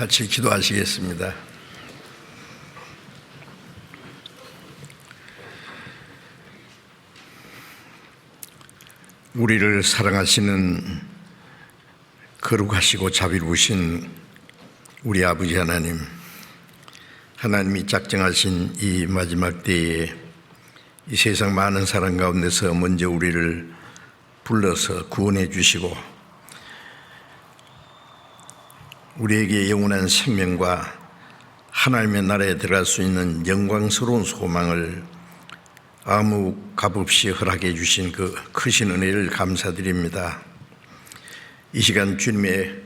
같이 기도하시겠습니다. 우리를 사랑하시는 거룩하시고 자비로우신 우리 아버지 하나님, 하나님이 작정하신 이 마지막 때에 이 세상 많은 사람 가운데서 먼저 우리를 불러서 구원해 주시고 우리에게 영원한 생명과 하나님의 나라에 들어갈 수 있는 영광스러운 소망을 아무 값 없이 허락해 주신 그 크신 은혜를 감사드립니다. 이 시간 주님의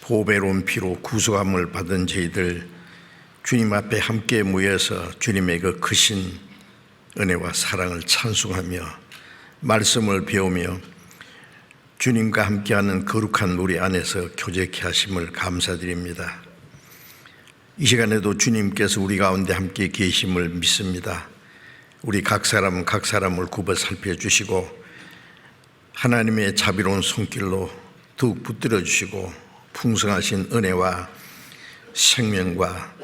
보배로운 피로 구속함을 받은 저희들 주님 앞에 함께 모여서 주님의 그 크신 은혜와 사랑을 찬송하며 말씀을 배우며 주님과 함께하는 거룩한 우리 안에서 교제케 하심을 감사드립니다. 이 시간에도 주님께서 우리 가운데 함께 계심을 믿습니다. 우리 각 사람을 굽어 살펴주시고 하나님의 자비로운 손길로 툭 붙들어 주시고 풍성하신 은혜와 생명과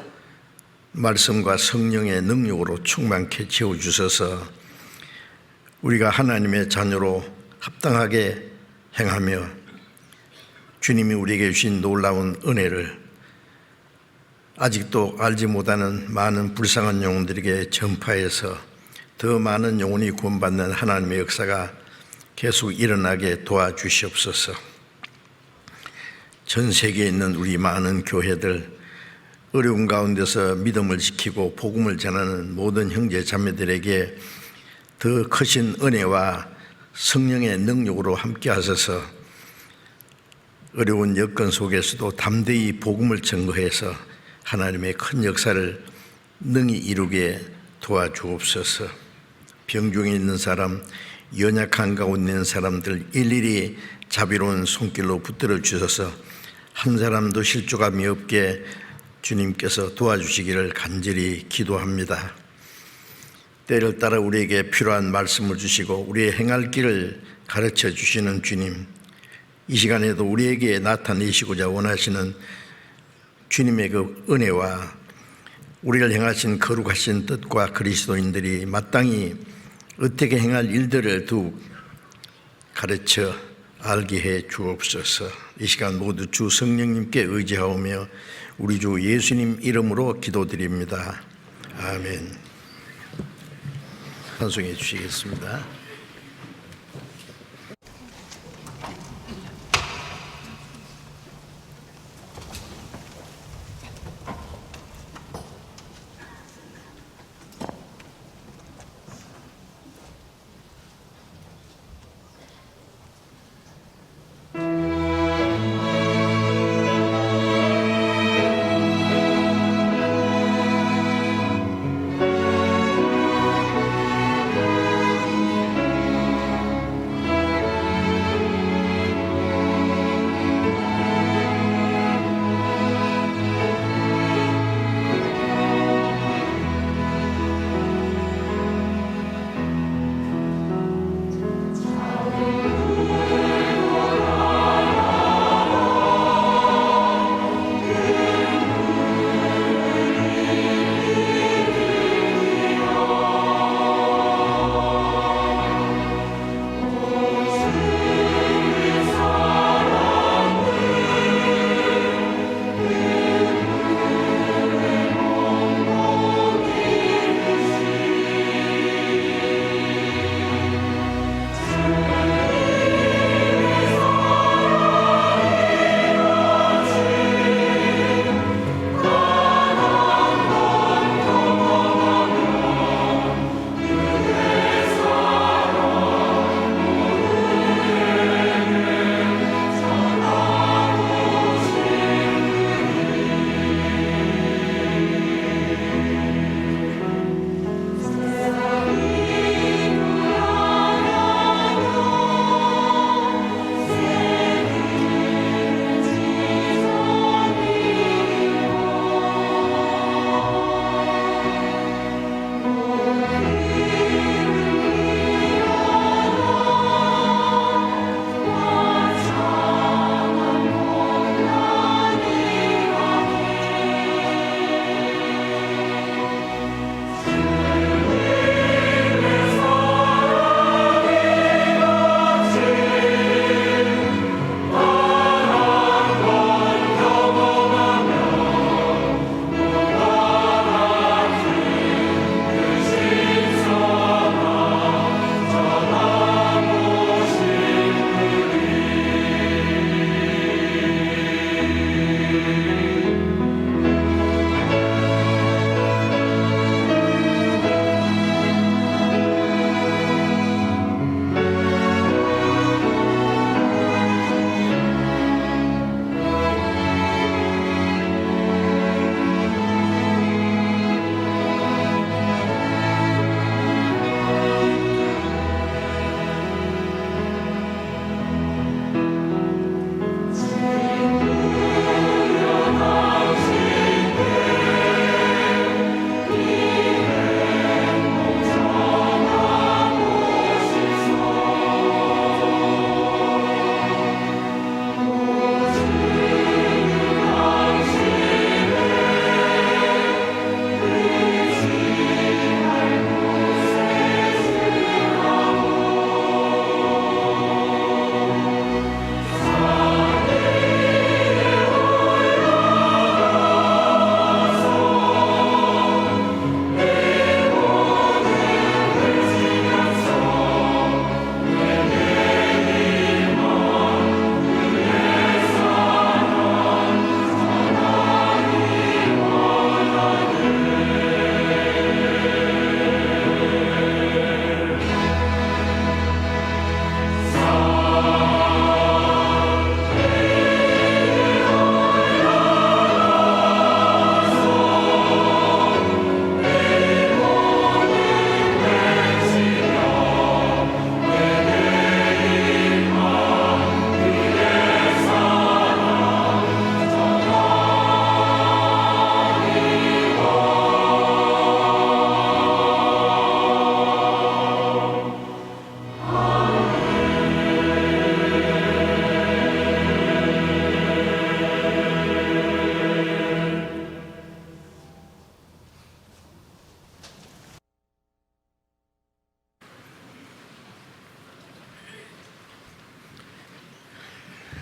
말씀과 성령의 능력으로 충만케 채워주셔서 우리가 하나님의 자녀로 합당하게 행하며 주님이 우리에게 주신 놀라운 은혜를 아직도 알지 못하는 많은 불쌍한 영혼들에게 전파해서 더 많은 영혼이 구원받는 하나님의 역사가 계속 일어나게 도와주시옵소서. 전 세계에 있는 우리 많은 교회들, 어려운 가운데서 믿음을 지키고 복음을 전하는 모든 형제 자매들에게 더 크신 은혜와 성령의 능력으로 함께 하셔서 어려운 여건 속에서도 담대히 복음을 증거해서 하나님의 큰 역사를 능히 이루게 도와주옵소서. 병중에 있는 사람, 연약한 가운데 있는 사람들 일일이 자비로운 손길로 붙들어 주셔서 한 사람도 실족함이 없게 주님께서 도와주시기를 간절히 기도합니다. 때를 따라 우리에게 필요한 말씀을 주시고 우리의 행할 길을 가르쳐 주시는 주님, 이 시간에도 우리에게 나타내시고자 원하시는 주님의 그 은혜와 우리를 행하신 거룩하신 뜻과 그리스도인들이 마땅히 어떻게 행할 일들을 가르쳐 알게 해 주옵소서. 이 시간 모두 주 성령님께 의지하오며 우리 주 예수님 이름으로 기도드립니다. 아멘. 찬송해 주시겠습니다.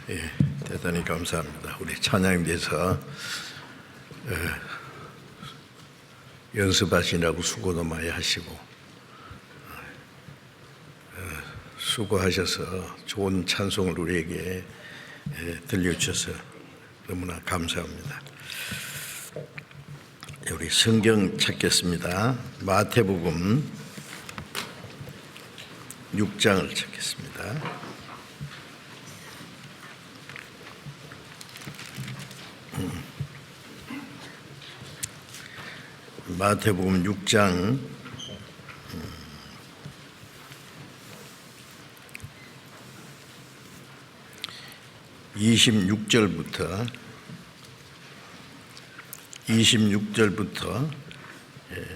예, 대단히 감사합니다. 우리 찬양님께서 연습하시느라고 수고도 많이 하시고 수고하셔서 좋은 찬송을 우리에게 들려주셔서 너무나 감사합니다. 우리 성경 찾겠습니다. 마태복음 6장을 찾겠습니다. 마태복음 6장 26절부터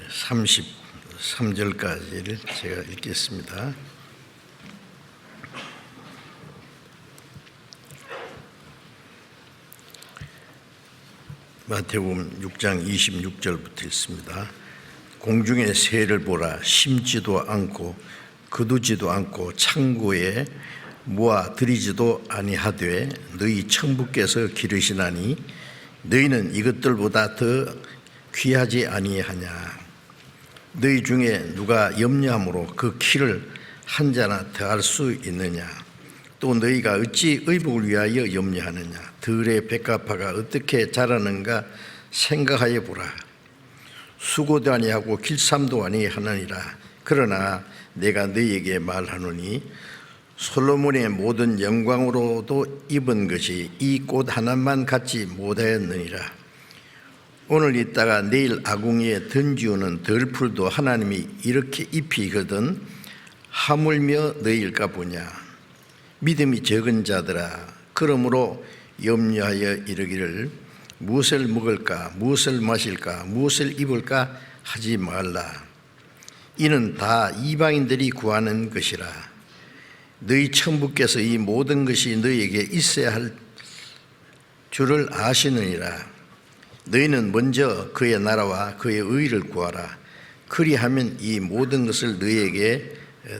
33절까지를 제가 읽겠습니다. 마태복음 6장 26절부터 있습니다. 공중의 새를 보라. 심지도 않고 거두지도 않고 창고에 모아 들이지도 아니하되 너희 천부께서 기르시나니 너희는 이것들보다 더 귀하지 아니하냐. 너희 중에 누가 염려함으로 그 키를 한 자나 더할 수 있느냐. 또 너희가 어찌 의복을 위하여 염려하느냐. 들의 백합화가 어떻게 자라는가 생각하여 보라. 수고도 아니하고 길쌈도 아니하느니라. 그러나 내가 너희에게 말하노니 솔로몬의 모든 영광으로도 입은 것이 이 꽃 하나만 갖지 못하였느니라. 오늘 있다가 내일 아궁이에 던지우는 들풀도 하나님이 이렇게 입히거든 하물며 너희일까 보냐. 믿음이 적은 자들아, 그러므로 염려하여 이르기를 무엇을 먹을까, 무엇을 마실까, 무엇을 입을까 하지 말라. 이는 다 이방인들이 구하는 것이라. 너희 천부께서 이 모든 것이 너희에게 있어야 할 줄을 아시느니라. 너희는 먼저 그의 나라와 그의 의를 구하라. 그리하면 이 모든 것을 너희에게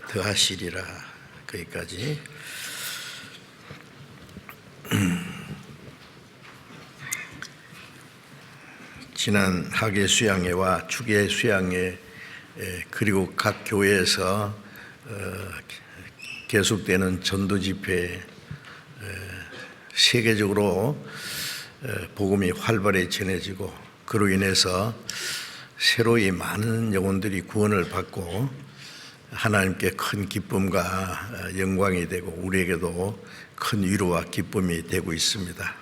더하시리라. 거기까지. 지난 학예 수양회와 축예 수양회 그리고 각 교회에서 계속되는 전도 집회, 세계적으로 복음이 활발히 전해지고 그로 인해서 새로이 많은 영혼들이 구원을 받고 하나님께 큰 기쁨과 영광이 되고 우리에게도 큰 위로와 기쁨이 되고 있습니다.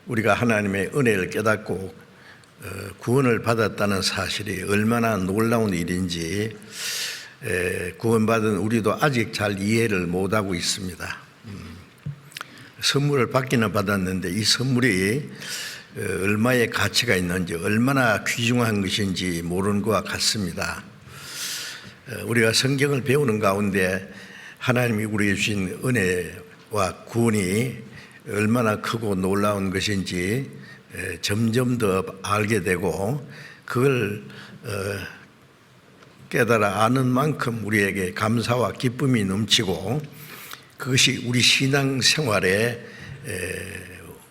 우리가 하나님의 은혜를 깨닫고 구원을 받았다는 사실이 얼마나 놀라운 일인지 구원받은 우리도 아직 잘 이해를 못하고 있습니다. 선물을 받기는 받았는데 이 선물이 얼마의 가치가 있는지, 얼마나 귀중한 것인지 모르는 것과 같습니다. 우리가 성경을 배우는 가운데 하나님이 우리에게 주신 은혜와 구원이 얼마나 크고 놀라운 것인지 점점 더 알게 되고 그걸 깨달아 아는 만큼 우리에게 감사와 기쁨이 넘치고 그것이 우리 신앙 생활의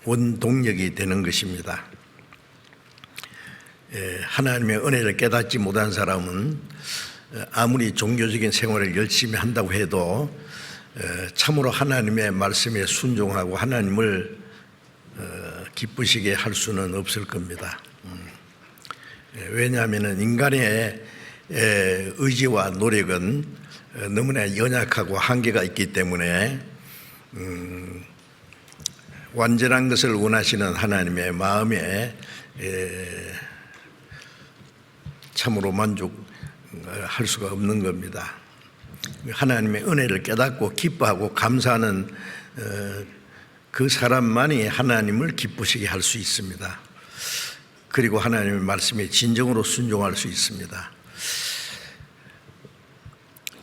원동력이 되는 것입니다. 하나님의 은혜를 깨닫지 못한 사람은 아무리 종교적인 생활을 열심히 한다고 해도 참으로 하나님의 말씀에 순종하고 하나님을 기쁘시게 할 수는 없을 겁니다. 왜냐하면 인간의 의지와 노력은 너무나 연약하고 한계가 있기 때문에 완전한 것을 원하시는 하나님의 마음에 참으로 만족할 수가 없는 겁니다. 하나님의 은혜를 깨닫고 기뻐하고 감사하는 그 사람만이 하나님을 기쁘시게 할 수 있습니다. 그리고 하나님의 말씀에 진정으로 순종할 수 있습니다.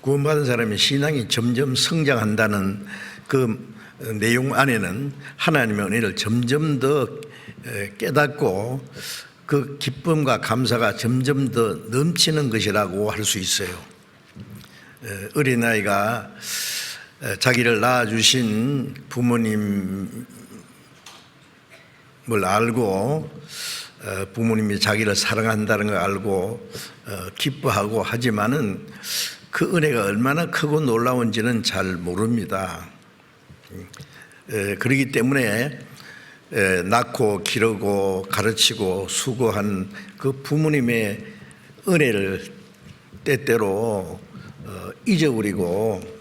구원받은 사람의 신앙이 점점 성장한다는 그 내용 안에는 하나님의 은혜를 점점 더 깨닫고 그 기쁨과 감사가 점점 더 넘치는 것이라고 할 수 있어요. 어린아이가 자기를 낳아주신 부모님을 알고 부모님이 자기를 사랑한다는 걸 알고 기뻐하고 하지만은 그 은혜가 얼마나 크고 놀라운지는 잘 모릅니다. 그렇기 때문에 낳고 기르고 가르치고 수고한 그 부모님의 은혜를 때때로 잊어버리고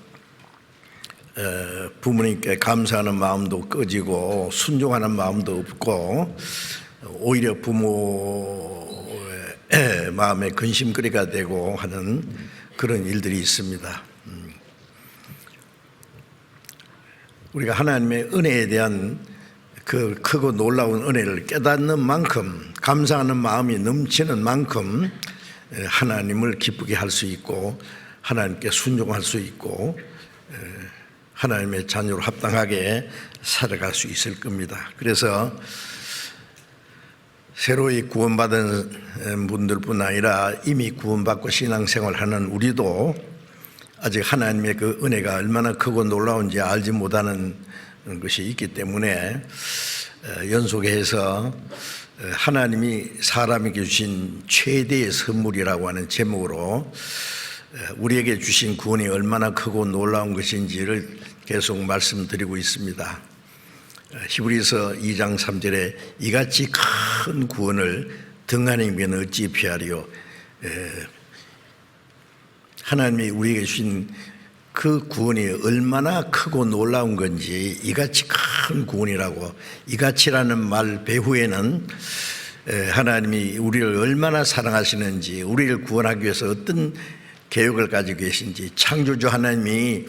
부모님께 감사하는 마음도 꺼지고 순종하는 마음도 없고 오히려 부모의 마음에 근심거리가 되고 하는 그런 일들이 있습니다. 우리가 하나님의 은혜에 대한 그 크고 놀라운 은혜를 깨닫는 만큼, 감사하는 마음이 넘치는 만큼 하나님을 기쁘게 할 수 있고 하나님께 순종할 수 있고 하나님의 자녀로 합당하게 살아갈 수 있을 겁니다. 그래서 새로이 구원받은 분들뿐 아니라 이미 구원받고 신앙생활하는 우리도 아직 하나님의 그 은혜가 얼마나 크고 놀라운지 알지 못하는 것이 있기 때문에 연속해서 하나님이 사람에게 주신 최대의 선물이라고 하는 제목으로 우리에게 주신 구원이 얼마나 크고 놀라운 것인지를 계속 말씀드리고 있습니다. 히브리서 2장 3절에 이같이 큰 구원을 등한에게는 어찌 피하리요. 하나님이 우리에게 주신 그 구원이 얼마나 크고 놀라운 건지, 이같이 큰 구원이라고, 이같이라는 말 배후에는 하나님이 우리를 얼마나 사랑하시는지, 우리를 구원하기 위해서 어떤 계획을 가지고 계신지, 창조주 하나님이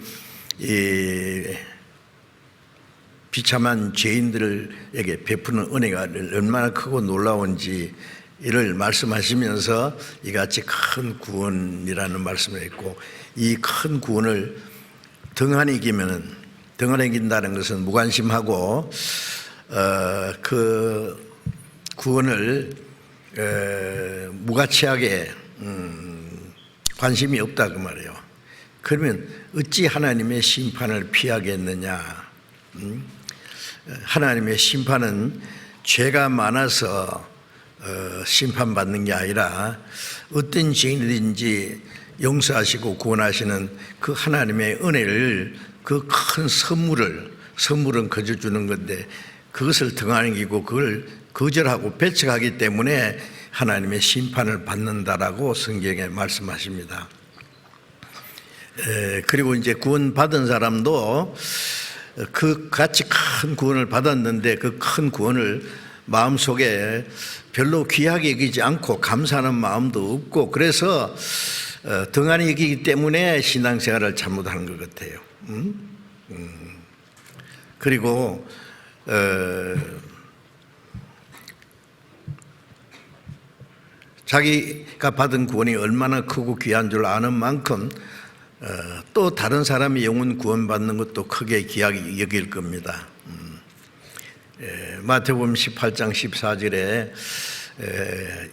비참한 죄인들에게 베푸는 은혜가 얼마나 크고 놀라운지 이를 말씀하시면서 이같이 큰 구원이라는 말씀을 했고, 이 큰 구원을 등한히 이기면은, 등한히 이긴다는 것은 무관심하고 그 구원을 무가치하게 관심이 없다 그 말이에요. 그러면 어찌 하나님의 심판을 피하겠느냐? 하나님의 심판은 죄가 많아서 심판받는 게 아니라 어떤 죄인이든지 용서하시고 구원하시는 그 하나님의 은혜를, 그 큰 선물은 거저 주는 건데 그것을 등한히기고 그걸 거절하고 배척하기 때문에 하나님의 심판을 받는다라고 성경에 말씀하십니다. 그리고 이제 구원받은 사람도 그 같이 큰 구원을 받았는데 그 큰 구원을 마음속에 별로 귀하게 여기지 않고 감사하는 마음도 없고, 그래서 등한히 여기기 때문에 신앙생활을 잘못하는 것 같아요. 그리고 자기가 받은 구원이 얼마나 크고 귀한 줄 아는 만큼 또 다른 사람이 영혼 구원받는 것도 크게 귀하게 여길 겁니다. 마태복음 18장 14절에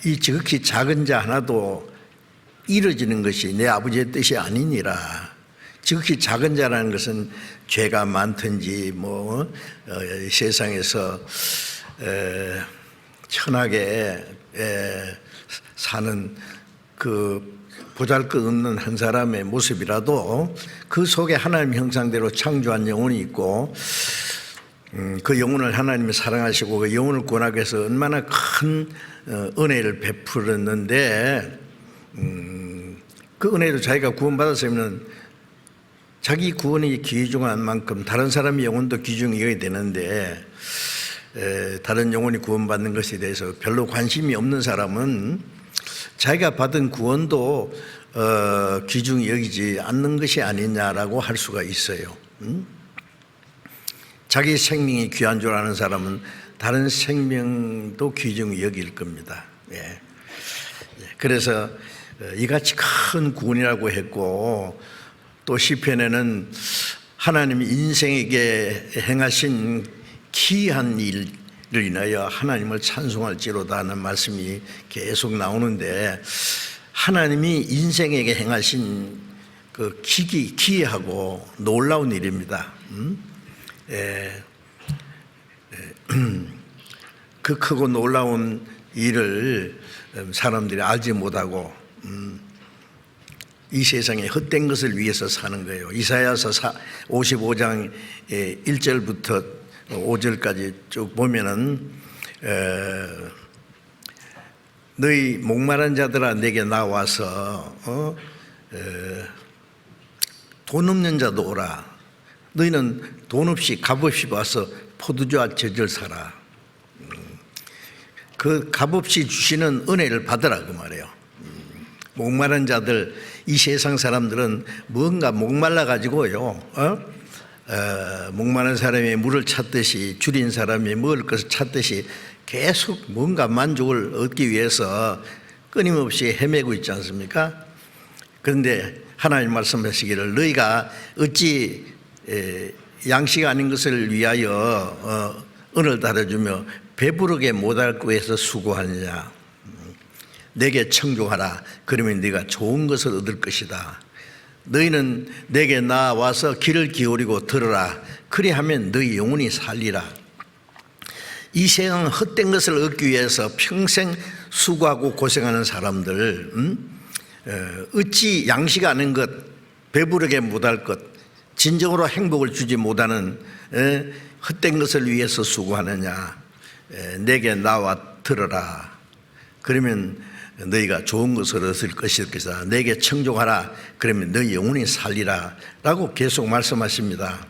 이 지극히 작은 자 하나도 이루어지는 것이 내 아버지의 뜻이 아니니라. 지극히 작은 자라는 것은 죄가 많든지 세상에서 천하게 사는 그 보잘것없는 한 사람의 모습이라도 그 속에 하나님 형상대로 창조한 영혼이 있고, 그 영혼을 하나님이 사랑하시고 그 영혼을 구원하기 위해서 얼마나 큰 은혜를 베풀었는데, 그 은혜로 자기가 구원받았으면 자기 구원이 귀중한 만큼 다른 사람의 영혼도 귀중히 여겨야 되는데, 다른 영혼이 구원받는 것에 대해서 별로 관심이 없는 사람은 자기가 받은 구원도 귀중히 여기지 않는 것이 아니냐라고 할 수가 있어요. 자기 생명이 귀한 줄 아는 사람은 다른 생명도 귀중히 여길 겁니다. 그래서 이같이 큰 구원이라고 했고, 또 시편에는 하나님이 인생에게 행하신 기이한 일을 인하여 하나님을 찬송할지로다 하는 말씀이 계속 나오는데, 하나님이 인생에게 행하신 그 기이하고 놀라운 일입니다. 그 크고 놀라운 일을 사람들이 알지 못하고 이 세상에 헛된 것을 위해서 사는 거예요. 이사야서 55장 1절부터 5절까지 쭉 보면은 너희 목마른 자들아 내게 나와서 돈 없는 자도 오라. 너희는 돈 없이 값없이 와서 포도주와 젖을 사라. 그 값없이 주시는 은혜를 받으라 그 말이에요. 목마른 자들, 이 세상 사람들은 뭔가 목말라 가지고요. 목마른 사람이 물을 찾듯이, 줄인 사람이 먹을 것을 찾듯이 계속 뭔가 만족을 얻기 위해서 끊임없이 헤매고 있지 않습니까? 그런데 하나님 말씀하시기를 너희가 어찌 양식 아닌 것을 위하여 은을 달아주며 배부르게 못할 구해서 수고하느냐. 내게 청종하라. 그러면 네가 좋은 것을 얻을 것이다. 너희는 내게 나와서 귀를 기울이고 들으라. 그리하면 너희 영혼이 살리라. 이 세상 헛된 것을 얻기 위해서 평생 수고하고 고생하는 사람들, 어찌 양식 아닌 것, 배부르게 못할 것, 진정으로 행복을 주지 못하는 헛된 것을 위해서 수고하느냐. 내게 나와 들으라. 그러면 너희가 좋은 것을 얻을 것이다. 내게 청종하라. 그러면 너희 영혼이 살리라. 라고 계속 말씀하십니다.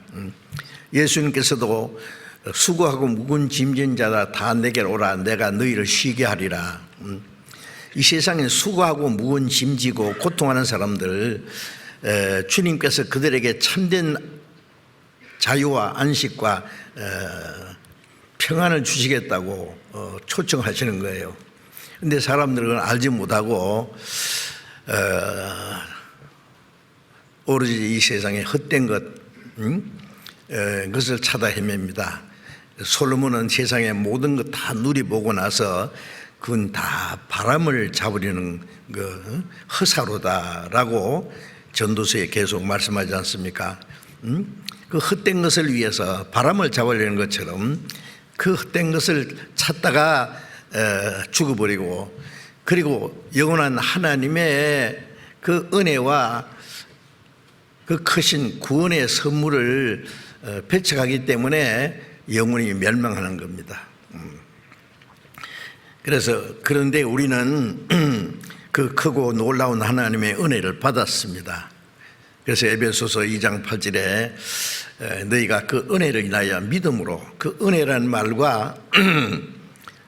예수님께서도 수고하고 무거운 짐진 자다 다 내게로 오라. 내가 너희를 쉬게 하리라. 이 세상에 수고하고 무거운 짐지고 고통하는 사람들, 주님께서 그들에게 참된 자유와 안식과 평안을 주시겠다고 초청하시는 거예요. 근데 사람들은 알지 못하고 오로지 이 세상에 헛된 것을 찾아 헤맵니다. 솔로몬은 세상의 모든 것 다 누리보고 나서 그건 다 바람을 잡으려는 그 허사로다라고 전도서에 계속 말씀하지 않습니까? 그 헛된 것을 위해서 바람을 잡으려는 것처럼 그 헛된 것을 찾다가 죽어버리고, 그리고 영원한 하나님의 그 은혜와 그 크신 구원의 선물을 배척하기 때문에 영원히 멸망하는 겁니다. 그래서 그런데 우리는 그 크고 놀라운 하나님의 은혜를 받았습니다. 그래서 에베소서 2장 8절에 너희가 그 은혜를 인하여 믿음으로, 그 은혜라는 말과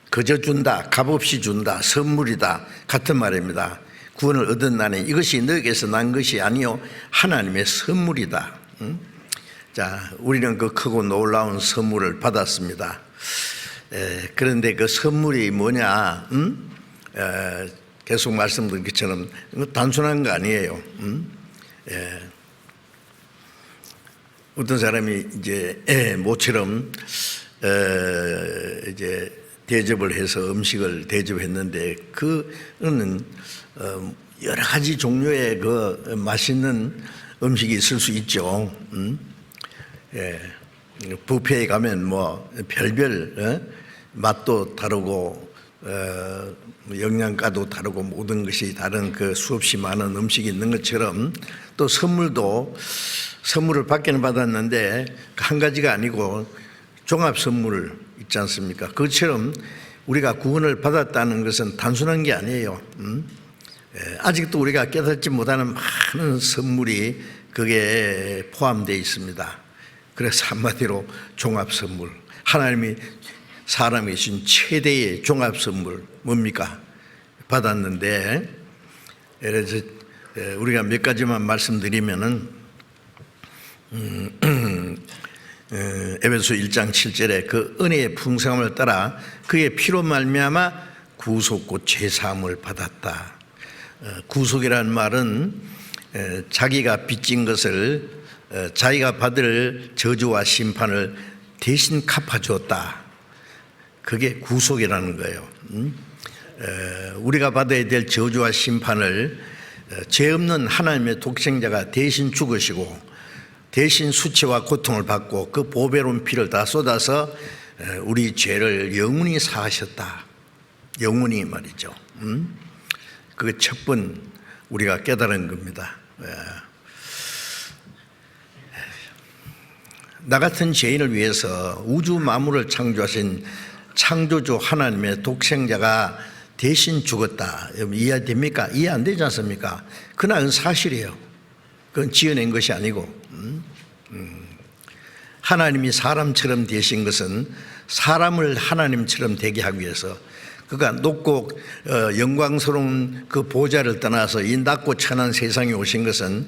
그저 준다, 값없이 준다, 선물이다 같은 말입니다. 구원을 얻은 나는 이것이 너에게서 난 것이 아니요 하나님의 선물이다. 자, 우리는 그 크고 놀라운 선물을 받았습니다. 그런데 그 선물이 뭐냐? 계속 말씀드린 것처럼 단순한 거 아니에요. 어떤 사람이 이제 모처럼 이제 대접을 해서 음식을 대접했는데 그는 여러 가지 종류의 그 맛있는 음식이 있을 수 있죠. 뷔페에 가면 뭐 별별 맛도 다르고 영양가도 다르고 모든 것이 다른 그 수없이 많은 음식이 있는 것처럼 또 선물을 받기는 받았는데 한 가지가 아니고 종합 선물 있지 않습니까? 그것처럼 우리가 구원을 받았다는 것은 단순한 게 아니에요. 아직도 우리가 깨닫지 못하는 많은 선물이 거기에 포함되어 있습니다. 그래서 한마디로 종합 선물, 하나님이 사람에게 주신 최대의 종합 선물 뭡니까? 받았는데, 그래서 우리가 몇 가지만 말씀드리면은 에베소 1장 7절에 그 은혜의 풍성함을 따라 그의 피로 말미암아 구속과 죄사함을 받았다. 구속이라는 말은 자기가 빚진 것을 자기가 받을 저주와 심판을 대신 갚아주었다. 그게 구속이라는 거예요. 우리가 받아야 될 저주와 심판을 죄 없는 하나님의 독생자가 대신 죽으시고 대신 수치와 고통을 받고 그 보배로운 피를 다 쏟아서 우리 죄를 영원히 사하셨다. 영원히 말이죠. 그 첫 번 우리가 깨달은 겁니다. 나 같은 죄인을 위해서 우주 만물을 창조하신 창조주 하나님의 독생자가 대신 죽었다. 여러분 이해됩니까? 이해 안 되지 않습니까? 그건 사실이에요. 그건 지어낸 것이 아니고 하나님이 사람처럼 되신 것은 사람을 하나님처럼 되게 하기 위해서 그가 높고 영광스러운 그 보좌를 떠나서 이 낮고 천한 세상에 오신 것은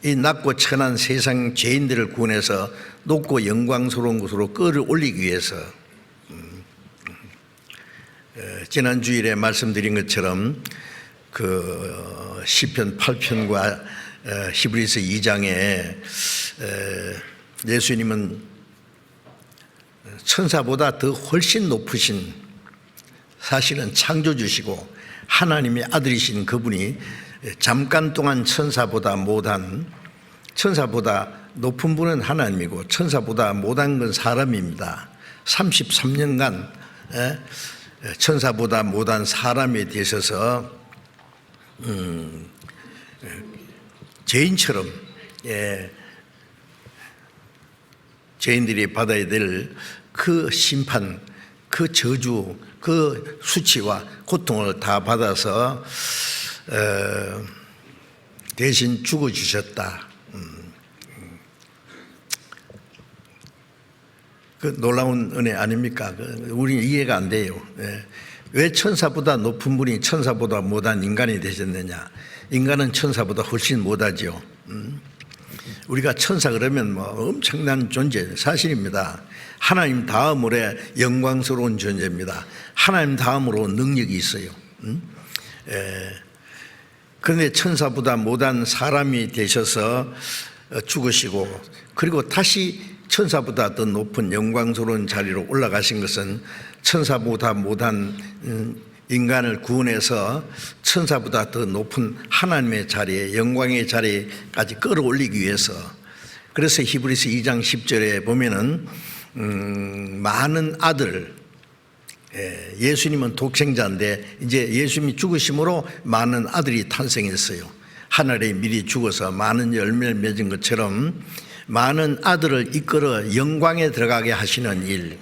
이 낮고 천한 세상 죄인들을 구원해서 높고 영광스러운 곳으로 끌어올리기 위해서 지난 주일에 말씀드린 것처럼 그 시편 8편과 히브리서 2장에 예수님은 천사보다 더 훨씬 높으신 사실은 창조주시고 하나님의 아들이신 그분이 잠깐 동안 천사보다 높은 분은 하나님이고 천사보다 못한 건 사람입니다. 33년간 천사보다 못한 사람이 되셔서 죄인처럼 죄인들이 받아야 될 그 심판, 그 저주, 그 수치와 고통을 다 받아서 대신 죽어주셨다. 그 놀라운 은혜 아닙니까? 우리는 이해가 안 돼요. 왜 천사보다 높은 분이 천사보다 못한 인간이 되셨느냐? 인간은 천사보다 훨씬 못하죠. 우리가 천사 그러면 엄청난 존재, 사실입니다. 하나님 다음으로 영광스러운 존재입니다. 하나님 다음으로 능력이 있어요. 그런데 천사보다 못한 사람이 되셔서 죽으시고 그리고 다시 천사보다 더 높은 영광스러운 자리로 올라가신 것은 천사보다 못한 인간을 구원해서 천사보다 더 높은 하나님의 자리에 영광의 자리까지 끌어올리기 위해서. 그래서 히브리서 2장 10절에 보면은 많은 아들, 예수님은 독생자인데 이제 예수님이 죽으심으로 많은 아들이 탄생했어요. 하늘에 미리 죽어서 많은 열매를 맺은 것처럼 많은 아들을 이끌어 영광에 들어가게 하시는 일.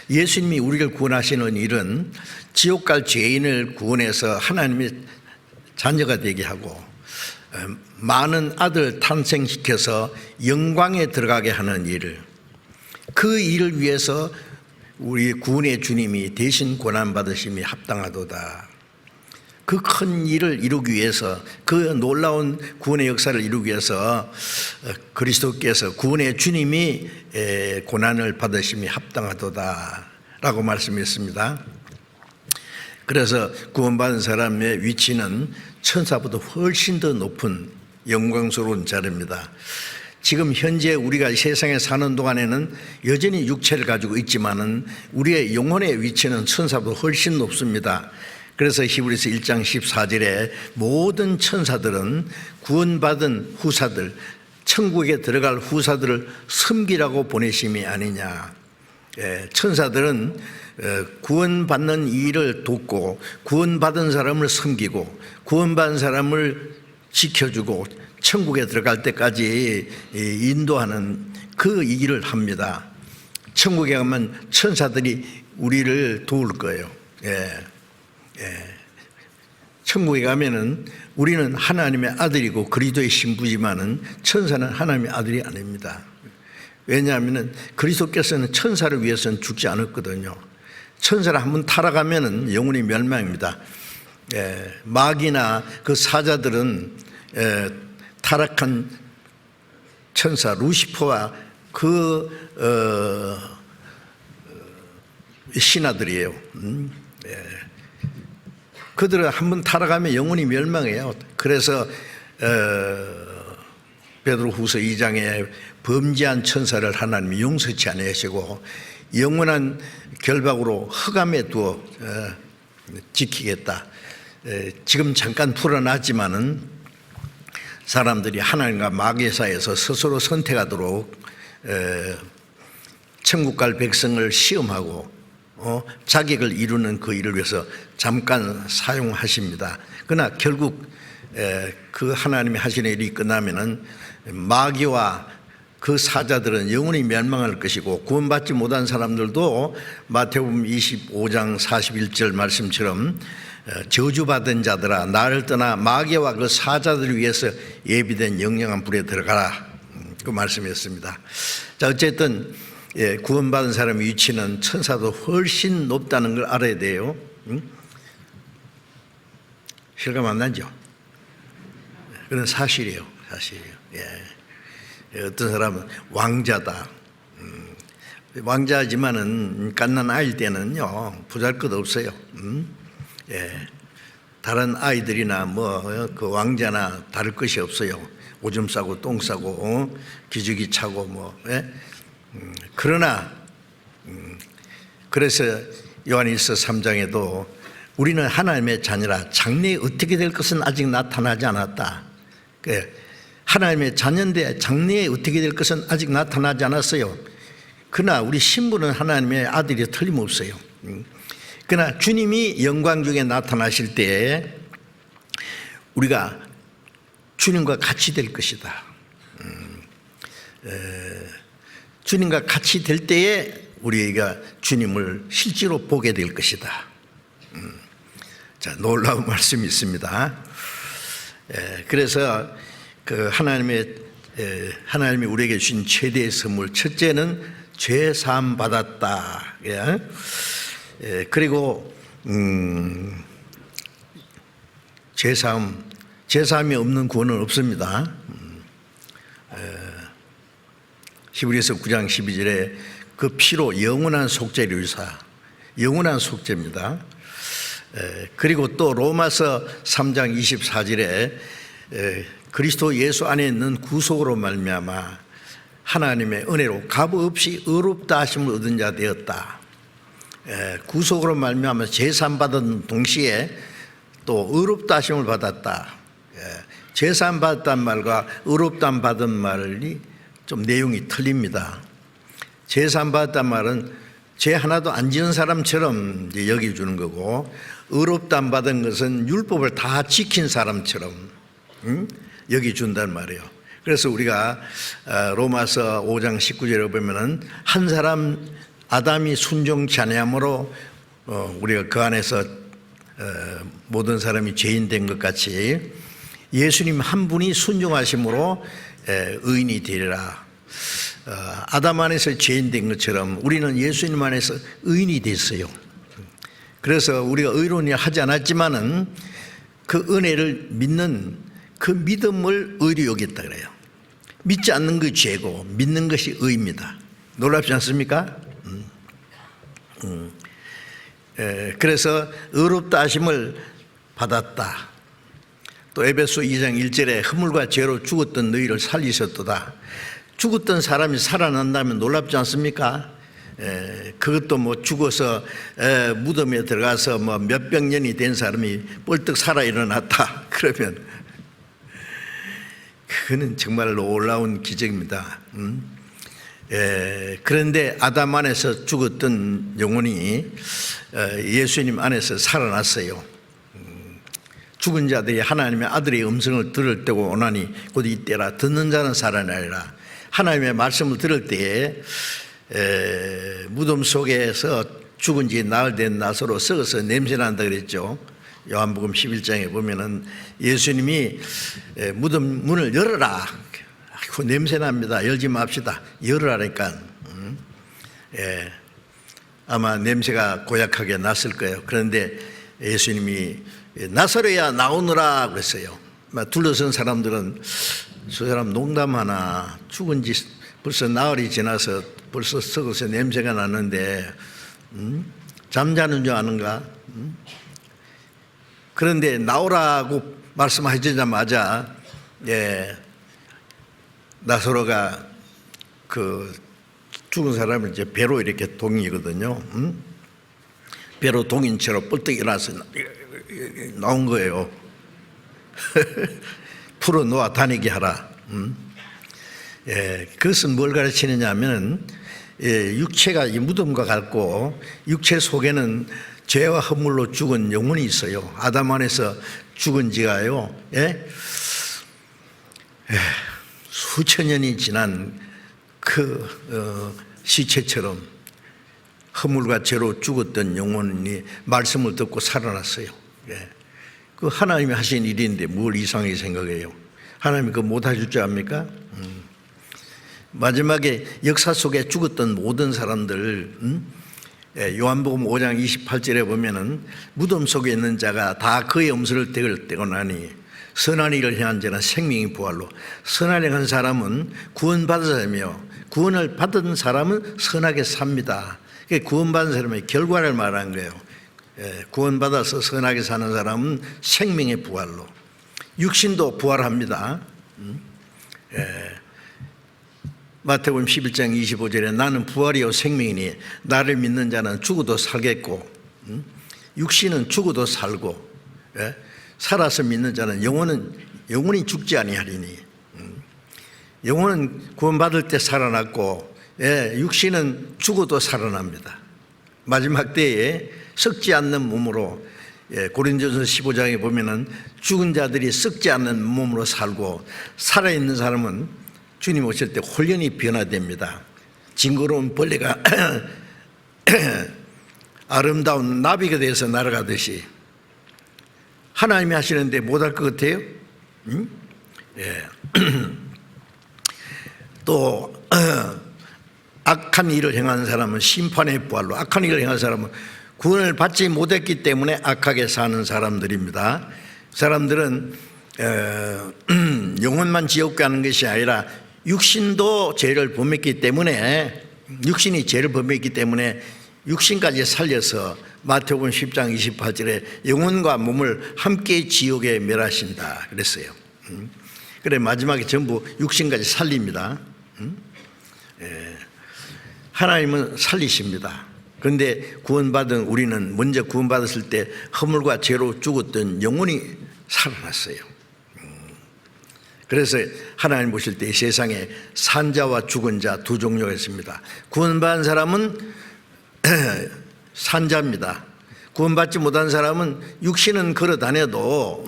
예수님이 우리를 구원하시는 일은 지옥 갈 죄인을 구원해서 하나님의 자녀가 되게 하고 많은 아들 탄생시켜서 영광에 들어가게 하는 일. 그 일을 위해서 우리 구원의 주님이 대신 고난받으심이 합당하도다. 그 큰 일을 이루기 위해서, 그 놀라운 구원의 역사를 이루기 위해서 그리스도께서 구원의 주님이 고난을 받으심이 합당하도다 라고 말씀했습니다. 그래서 구원받은 사람의 위치는 천사보다 훨씬 더 높은 영광스러운 자리입니다. 지금 현재 우리가 세상에 사는 동안에는 여전히 육체를 가지고 있지만은 우리의 영혼의 위치는 천사보다 훨씬 높습니다. 그래서 히브리서 1장 14절에 모든 천사들은 구원받은 후사들, 천국에 들어갈 후사들을 섬기라고 보내심이 아니냐. 천사들은 구원받는 일을 돕고 구원받은 사람을 섬기고 구원받은 사람을 지켜주고 천국에 들어갈 때까지 인도하는 그 일을 합니다. 천국에 가면 천사들이 우리를 도울 거예요. 천국에 가면은 우리는 하나님의 아들이고 그리스도의 신부지만은 천사는 하나님의 아들이 아닙니다. 왜냐하면은 그리스도께서는 천사를 위해서는 죽지 않았거든요. 천사를 한번 타락하면은 영원히 멸망입니다. 마귀나 그 사자들은 타락한 천사 루시퍼와 그 신하들이에요. 그들은 한번 타락하면 영원히 멸망해요. 그래서 베드로후서 2장에 범죄한 천사를 하나님이 용서치 아니하시고 영원한 결박으로 흑암에 두어 지키겠다. 지금 잠깐 풀어놨지만은 사람들이 하나님과 마귀의 사이에서 스스로 선택하도록 천국 갈 백성을 시험하고 자격을 이루는 그 일을 위해서 잠깐 사용하십니다. 그러나 결국 그 하나님이 하시는 일이 끝나면은 마귀와 그 사자들은 영원히 멸망할 것이고 구원받지 못한 사람들도 마태복음 25장 41절 말씀처럼 저주받은 자들아 나를 떠나 마귀와 그 사자들을 위해서 예비된 영영한 불에 들어가라, 그 말씀이었습니다. 자, 어쨌든 구원받은 사람의 위치는 천사도 훨씬 높다는 걸 알아야 돼요. 실감 안 나죠? 그건 사실이에요. 사실이에요. 어떤 사람은 왕자다. 왕자지만은 갓난 아이일 때는요 보잘것없어요. 다른 아이들이나 그 왕자나 다를 것이 없어요. 오줌 싸고 똥 싸고 기저귀 차고 그러나 그래서 요한일서 3장에도 우리는 하나님의 자녀라 장래에 어떻게 될 것은 아직 나타나지 않았다. 하나님의 자녀인데 장래에 어떻게 될 것은 아직 나타나지 않았어요. 그러나 우리 신분은 하나님의 아들이 틀림없어요. 그러나 주님이 영광 중에 나타나실 때 우리가 주님과 같이 될 것이다. 주님과 같이 될 때에 우리가 주님을 실제로 보게 될 것이다. 자, 놀라운 말씀이 있습니다. 그래서 그 하나님이 우리에게 주신 최대의 선물, 첫째는 죄 사함 받았다. 그리고 죄 사함이 없는 구원은 없습니다. 히브리서 9장 12절에 그 피로 영원한 속죄를 이루사, 영원한 속죄입니다. 그리고 또 로마서 3장 24절에 그리스도 예수 안에 있는 구속으로 말미암아 하나님의 은혜로 값없이 의롭다 하심을 얻은 자 되었다. 구속으로 말미암아 제사 받은 동시에 또 의롭다 하심을 받았다. 제사 받았단 말과 의롭다 받은 말이 좀 내용이 틀립니다. 제사 받았단 말은 죄 하나도 안 지은 사람처럼 이제 여겨주는 거고, 의롭다 받은 것은 율법을 다 지킨 사람처럼 여겨준단 말이에요. 그래서 우리가 로마서 5장 19절에 보면은 한 사람 아담이 순종치 아니함으로 우리가 그 안에서 모든 사람이 죄인 된 것 같이 예수님 한 분이 순종하심으로 의인이 되리라. 아담 안에서 죄인 된 것처럼 우리는 예수님 안에서 의인이 됐어요. 그래서 우리가 의로운 일 하지 않았지만은 그 은혜를 믿는 그 믿음을 의로 여겼다 그래요. 믿지 않는 그 죄고 믿는 것이 의입니다. 놀랍지 않습니까? 그래서 의롭다 하심을 받았다. 또 에베소 2장 1절에 허물과 죄로 죽었던 너희를 살리셨도다. 죽었던 사람이 살아난다면 놀랍지 않습니까? 그것도 뭐 죽어서 무덤에 들어가서 뭐 몇백 년이 된 사람이 뻘떡 살아 일어났다 그러면 그거는 정말 놀라운 기적입니다. 그런데 아담 안에서 죽었던 영혼이 예수님 안에서 살아났어요. 죽은 자들이 하나님의 아들의 음성을 들을 때고 오나니 곧 이때라. 듣는 자는 살아나리라. 하나님의 말씀을 들을 때에 무덤 속에서 죽은 지 나흘 된 나사로 썩어서 냄새난다 그랬죠. 요한복음 11장에 보면은 예수님이 무덤 문을 열어라. 그 냄새납니다. 열지 맙시다. 열으라니까. 아마 냄새가 고약하게 났을 거예요. 그런데 예수님이 나사로야 나오너라 그랬어요. 둘러선 사람들은 저 사람 농담하나, 죽은 지 벌써 나흘이 지나서 벌써 썩어서 냄새가 나는데 잠자는 줄 아는가? 그런데 나오라고 말씀하시자마자 나사로가 그 죽은 사람을 이제 배로 이렇게 동이거든요. 배로 동인처럼 뻘떡 일어나서 나온 거예요. 풀어놓아 다니게 하라. 그것은 뭘 가르치느냐 하면 육체가 이 무덤과 같고 육체 속에는 죄와 허물로 죽은 영혼이 있어요. 아담 안에서 죽은 지가요, 수천 년이 지난 그 시체처럼 허물과 죄로 죽었던 영혼이 말씀을 듣고 살아났어요. 그 하나님이 하신 일인데 뭘 이상하게 생각해요? 하나님이 그거 못해줄 줄 압니까? 마지막에 역사 속에 죽었던 모든 사람들, 요한복음 5장 28절에 보면은 무덤 속에 있는 자가 다 그의 엄수를 떼고 나니 선한 일을 향한 자는 생명이 부활로, 선한 일을 한 사람은 구원받은 사람이요 구원을 받은 사람은 선하게 삽니다. 구원받은 사람의 결과를 말하는 거예요. 구원받아서 선하게 사는 사람은 생명의 부활로, 육신도 부활합니다. 마태복음 11장 25절에 나는 부활이요 생명이니 나를 믿는 자는 죽어도 살겠고, 육신은 죽어도 살고, 살아서 믿는 자는 영원히 죽지 아니하리니, 영혼은 구원받을 때 살아났고, 육신은 죽어도 살아납니다. 마지막 때에 썩지 않는 몸으로, 고린도전서 15장에 보면은 죽은 자들이 썩지 않는 몸으로 살고 살아있는 사람은 주님 오실 때 홀연히 변화됩니다. 징그러운 벌레가 아름다운 나비가 돼서 날아가듯이 하나님이 하시는데 못할 것 같아요? 또 악한 일을 행한 사람은 심판의 부활로, 악한 일을 행한 사람은 구원을 받지 못했기 때문에 악하게 사는 사람들입니다. 사람들은 영혼만 지옥 가는 것이 아니라 육신도 죄를 범했기 때문에, 육신이 죄를 범했기 때문에 육신까지 살려서 마태복음 10장 28절에 영혼과 몸을 함께 지옥에 멸하신다 그랬어요. 그래 마지막에 전부 육신까지 살립니다. 하나님은 살리십니다. 그런데 구원받은 우리는 먼저 구원받았을 때 허물과 죄로 죽었던 영혼이 살아났어요. 그래서 하나님 보실 때 이 세상에 산자와 죽은 자 두 종류가 있습니다. 구원받은 사람은 산자입니다. 구원받지 못한 사람은 육신은 걸어 다녀도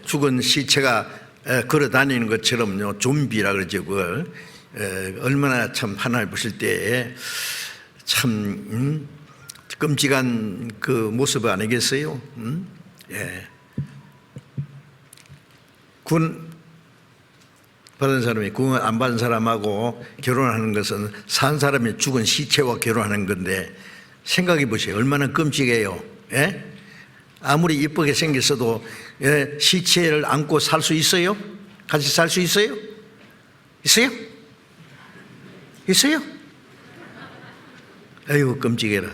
죽은 시체가 걸어 다니는 것처럼요, 좀비라 그러죠. 그걸 얼마나 참 하나님 보실 때 참 끔찍한 그 모습 아니겠어요? 구원 받은 사람이 구원 안 받은 사람하고 결혼하는 것은 산 사람이 죽은 시체와 결혼하는 건데 생각해 보세요. 얼마나 끔찍해요. 아무리 이쁘게 생겼어도 시체를 안고 살 수 있어요? 같이 살 수 있어요? 있어요? 있어요? 아이고 끔찍해라.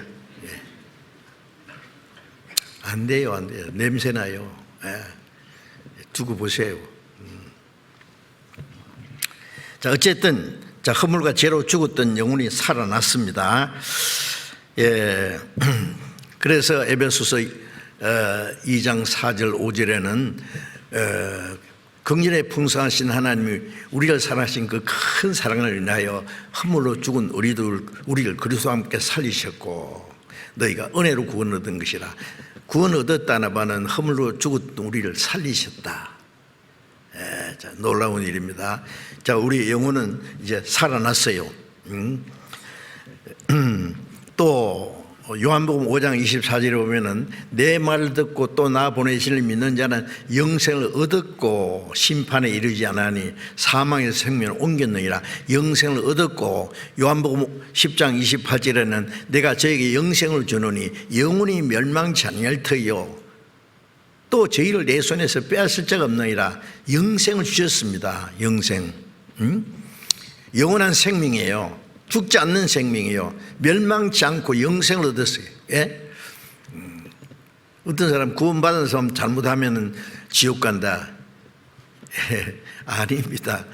안 돼요, 안 돼요. 냄새 나요. 두고 보세요. 자, 어쨌든 자, 허물과 죄로 죽었던 영혼이 살아났습니다. 그래서 에베소서 2장 4절 5절에는 긍휼에 풍성하신 하나님이 우리를 사랑하신 그 큰 사랑을 인하여 허물로 죽은 우리를 그리스도와 함께 살리셨고 너희가 은혜로 구원 얻은 것이라. 구원 얻었다나 바는 허물로 죽었던 우리를 살리셨다. 자, 놀라운 일입니다. 자, 우리 영혼은 이제 살아났어요. 또 요한복음 5장 24절에 보면은 내 말을 듣고 또 나 보내신 이를 믿는 자는 영생을 얻었고 심판에 이르지 않으니 사망에서 생명을 옮겼느니라. 영생을 얻었고 요한복음 10장 28절에는 내가 저에게 영생을 주노니 영원히 멸망치 아니할 터이요 또 저희를 내 손에서 빼앗을 자가 없느니라. 영생을 주셨습니다. 영생, 영원한 생명이에요. 죽지 않는 생명이에요. 멸망치 않고 영생을 얻었어요. 어떤 사람 구원받은 사람 잘못하면 지옥 간다. 아닙니다.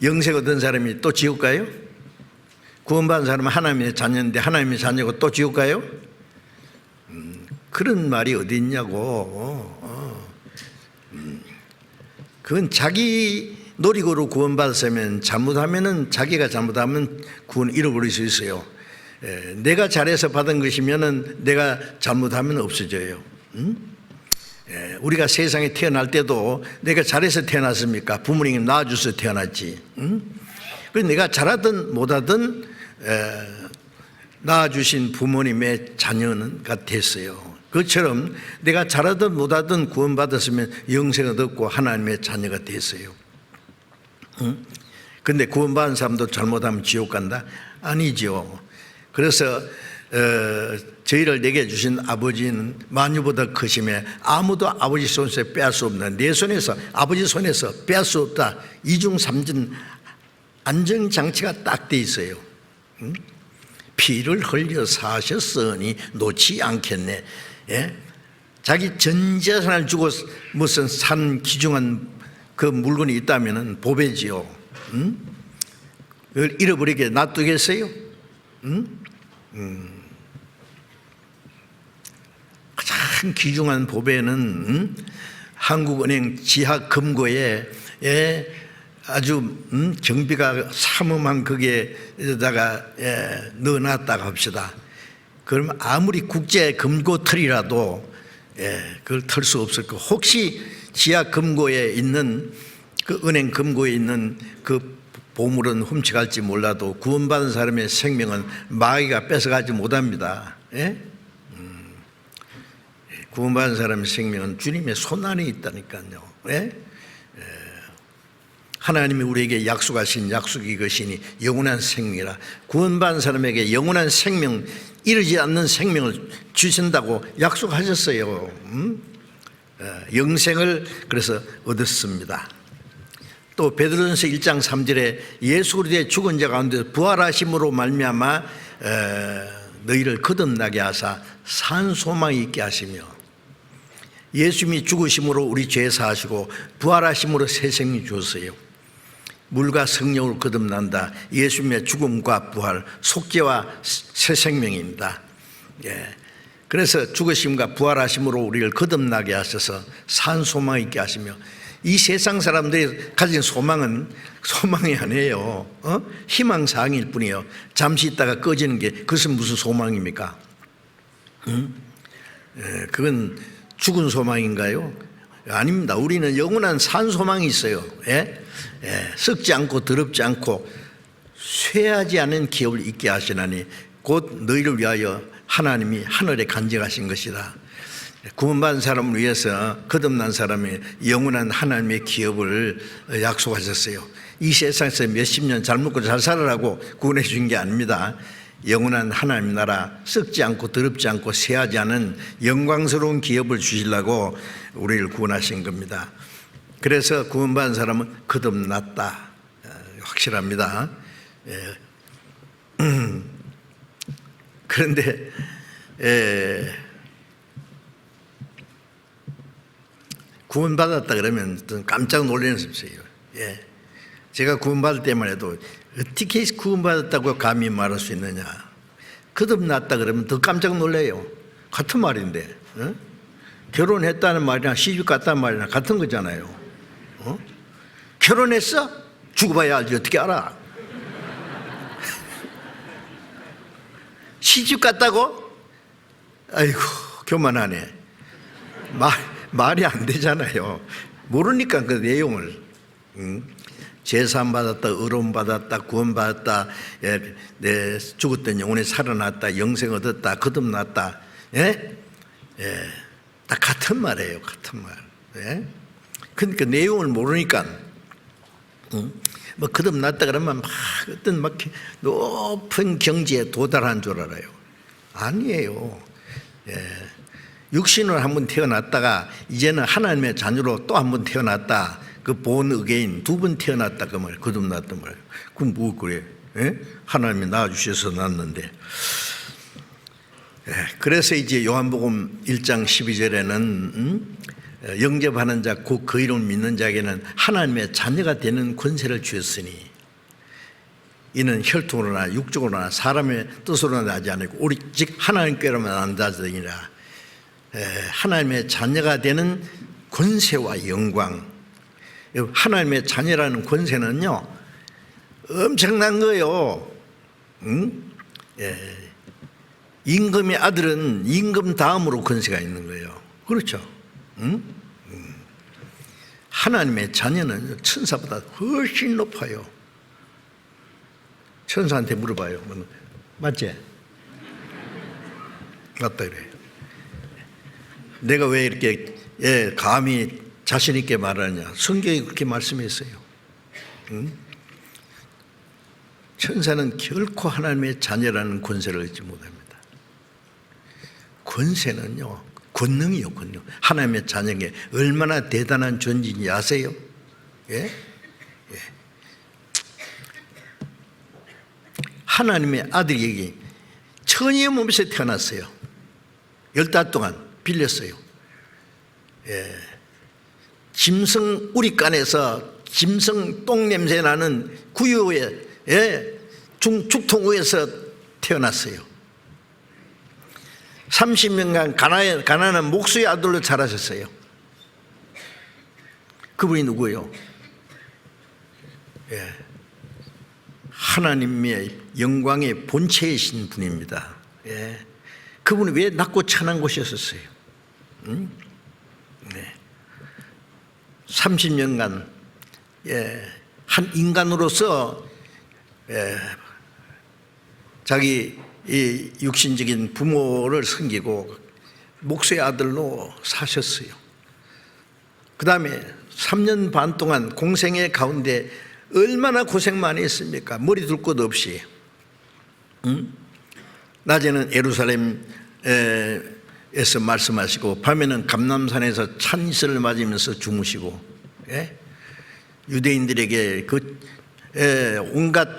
영생 얻은 사람이 또 지옥 가요? 구원받은 사람은 하나님의 자녀인데 하나님의 자녀고 또 지옥 가요? 그런 말이 어디 있냐고. 그건 자기 노력으로 구원받았으면, 잘못하면은, 자기가 잘못하면 구원 잃어버릴 수 있어요. 내가 잘해서 받은 것이면은 내가 잘못하면 없어져요. 우리가 세상에 태어날 때도 내가 잘해서 태어났습니까? 부모님이 낳아줘서 태어났지. 그래서 내가 잘하든 못하든 낳아주신 부모님의 자녀가 됐어요. 그것처럼 내가 잘하든 못하든 구원받았으면 영생을 얻고 하나님의 자녀가 됐어요. 근데 구원받은 사람도 잘못하면 지옥 간다? 아니죠. 그래서 저희를 내게 주신 아버지는 만유보다 크심에 아무도 아버지 손에서 빼앗을 수 없는, 내 손에서, 아버지 손에서 빼앗을 수 없다. 이중삼진 안정장치가 딱 돼 있어요. 피를 흘려 사셨으니 놓지 않겠네. 예? 자기 전 재산을 주고 무슨 산 귀중한 그 물건이 있다면 보배지요. 그걸 잃어버리게 놔두겠어요? 가장 귀중한 보배는 한국은행 지하 금고에 아주 경비가 삼엄한 거기에다가 넣어놨다가 합시다. 그러면 아무리 국제 금고털이라도 그걸 털 수 없을 거. 혹시 지하 금고에 있는 그 은행 금고에 있는 그 보물은 훔쳐갈지 몰라도 구원받은 사람의 생명은 마귀가 뺏어가지 못합니다. 구원받은 사람의 생명은 주님의 손 안에 있다니까요. 하나님이 우리에게 약속하신 약속이 이것이니 영원한 생명이라. 구원받은 사람에게 영원한 생명, 이르지 않는 생명을 주신다고 약속하셨어요. 영생을 그래서 얻었습니다. 또 베드로전서 1장 3절에 예수 그리스도의 죽은 자 가운데 부활하심으로 말미암아 너희를 거듭나게 하사 산 소망이 있게 하시며, 예수님이 죽으심으로 우리 죄 사하시고 부활하심으로 새 생명 주었어요. 물과 성령으로 거듭난다. 예수님의 죽음과 부활, 속죄와 새 생명입니다. 그래서 죽으심과 부활하심으로 우리를 거듭나게 하셔서 산 소망 있게 하시며, 이 세상 사람들이 가진 소망은 소망이 아니에요. 희망사항일 뿐이에요. 잠시 있다가 꺼지는 게 그것은 무슨 소망입니까? 그건 죽은 소망인가요? 아닙니다. 우리는 영원한 산 소망이 있어요. 썩지 않고 더럽지 않고 쇠하지 않은 기업을 있게 하시나니 곧 너희를 위하여 하나님이 하늘에 간직하신 것이다. 구원받은 사람을 위해서 거듭난 사람이 영원한 하나님의 기업을 약속하셨어요. 이 세상에서 몇십 년 잘 먹고 잘 살아라고 구원해 준 게 아닙니다. 영원한 하나님 나라, 썩지 않고 더럽지 않고 쇠하지 않은 영광스러운 기업을 주시려고 우리를 구원하신 겁니다. 그래서 구원받은 사람은 거듭났다, 확실합니다. 그런데 구원받았다 그러면 깜짝 놀라는 습이에요. 제가 구원받을 때만 해도 어떻게 구원받았다고 감히 말할 수 있느냐. 거듭났다 그러면 더 깜짝 놀래요. 같은 말인데, 결혼했다는 말이나 시집 갔다는 말이나 같은 거잖아요. 결혼했어? 죽어봐야 알지 어떻게 알아. 시집 갔다고? 아이고 교만하네. 말이 안 되잖아요. 모르니까 그 내용을. 제사함 받았다, 의로움 받았다, 구원 받았다, 내 죽었던 영혼이 살아났다, 영생 얻었다, 거듭났다, 다 같은 말이에요, 같은 말. 그러니까 내용을 모르니까 뭐 거듭났다 그러면 막 어떤 막 높은 경지에 도달한 줄 알아요. 아니에요. 육신으로 한번 태어났다가 이제는 하나님의 자녀로 또 한번 태어났다. 그 본 어게인 두 번 태어났다 그 말, 거듭났단 말이에요. 그럼 뭐 그래? 하나님이 낳아주셔서 낳았는데. 그래서 이제 요한복음 1장 12절에는 영접하는 자, 곧 그 이름을 믿는 자에게는 하나님의 자녀가 되는 권세를 주었으니 이는 혈통으로나 육적으로나 사람의 뜻으로나 나지 않고 오직 하나님께로만 난 자들이니라. 하나님의 자녀가 되는 권세와 영광. 하나님의 자녀라는 권세는요 엄청난 거예요. 임금의 아들은 임금 다음으로 권세가 있는 거예요. 그렇죠? 하나님의 자녀는 천사보다 훨씬 높아요. 천사한테 물어봐요. 맞지? 맞다 그래요. 내가 왜 이렇게 감히 자신 있게 말하냐? 성경이 그렇게 말씀했어요. 천사는 결코 하나님의 자녀라는 권세를 얻지 못합니다. 권세는요, 권능이요, 권능. 하나님의 자녀에게 얼마나 대단한 존재인지 아세요? 예? 하나님의 아들에게 처녀의 몸에서 태어났어요. 10달 동안 빌렸어요. 짐승 우리간에서 짐승 똥 냄새 나는 구유에 죽통 위에서 태어났어요. 30년간 가난한 목수의 아들로 자라셨어요. 그분이 누구예요? 하나님의 영광의 본체이신 분입니다. 그분이 왜 낮고 천한 곳이었어요? 30년간 한 인간으로서 자기 이 육신적인 부모를 섬기고 목수의 아들로 사셨어요. 그 다음에 3년 반 동안 공생의 가운데 얼마나 고생 많이 했습니까? 머리 둘 곳 없이. 낮에는 예루살렘에서 말씀하시고 밤에는 감람산에서 찬 이슬을 맞으면서 주무시고, 유대인들에게 온갖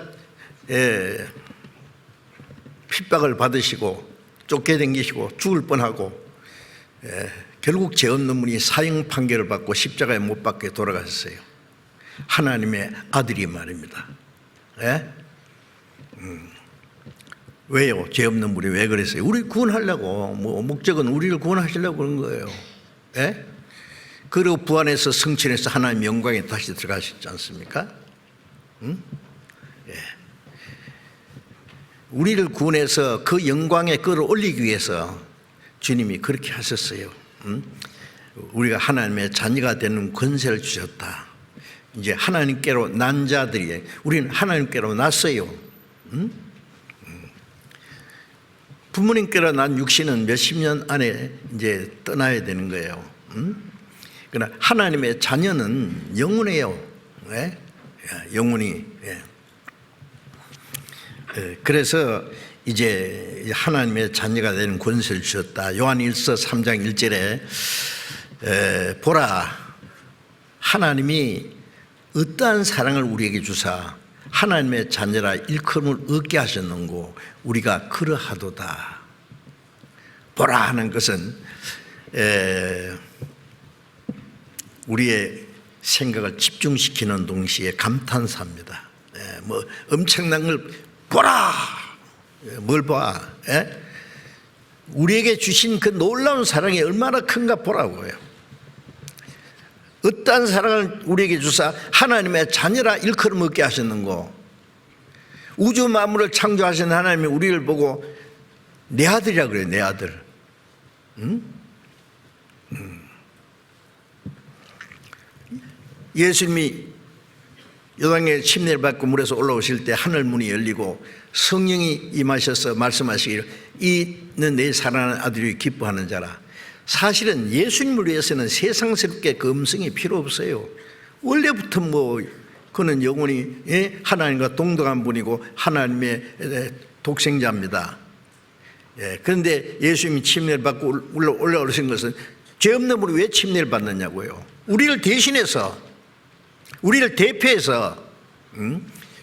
핍박을 받으시고 쫓겨다니시고 죽을 뻔하고, 결국 죄 없는 분이 사형 판결을 받고 십자가에 못 박게 돌아가셨어요. 하나님의 아들이 말입니다. 왜요? 죄 없는 분이 왜 그랬어요? 우리 구원하려고, 목적은 우리를 구원하시려고 그런 거예요. 그리고 부활해서 성취해서 하나님의 영광에 다시 들어가셨지 않습니까? 우리를 구원해서 그 영광에 끌어올리기 위해서 주님이 그렇게 하셨어요. 우리가 하나님의 자녀가 되는 권세를 주셨다. 이제 하나님께로 난 자들이, 우리는 하나님께로 났어요. 부모님께로 난 육신은 몇십 년 안에 이제 떠나야 되는 거예요. 그러나 하나님의 자녀는 영원해요. 영원히. 그래서 이제 하나님의 자녀가 되는 권세를 주셨다. 요한일서 3장 1절에 보라, 하나님이 어떠한 사랑을 우리에게 주사 하나님의 자녀라 일컬음을 얻게 하셨는고 우리가 그러하도다. 보라 하는 것은 우리의 생각을 집중시키는 동시에 감탄사입니다. 엄청난 걸 보라! 뭘 봐? 우리에게 주신 그 놀라운 사랑이 얼마나 큰가 보라고요. 어떠한 사랑을 우리에게 주사 하나님의 자녀라 일컬음 얻게 하셨는고, 우주 만물을 창조하신 하나님이 우리를 보고 내 아들이라 그래요. 내 아들. 예수님이 요단강에 침례를 받고 물에서 올라오실 때 하늘 문이 열리고 성령이 임하셔서 말씀하시기를 이는 내 사랑하는 아들이 기뻐하는 자라. 사실은 예수님을 위해서는 세상스럽게 그 음성이 필요 없어요. 원래부터 그는 영원히 하나님과 동등한 분이고 하나님의 독생자입니다. 그런데 예수님이 침례를 받고 올라오신 것은 죄 없는 분이 왜 침례를 받느냐고요. 우리를 대신해서, 우리를 대표해서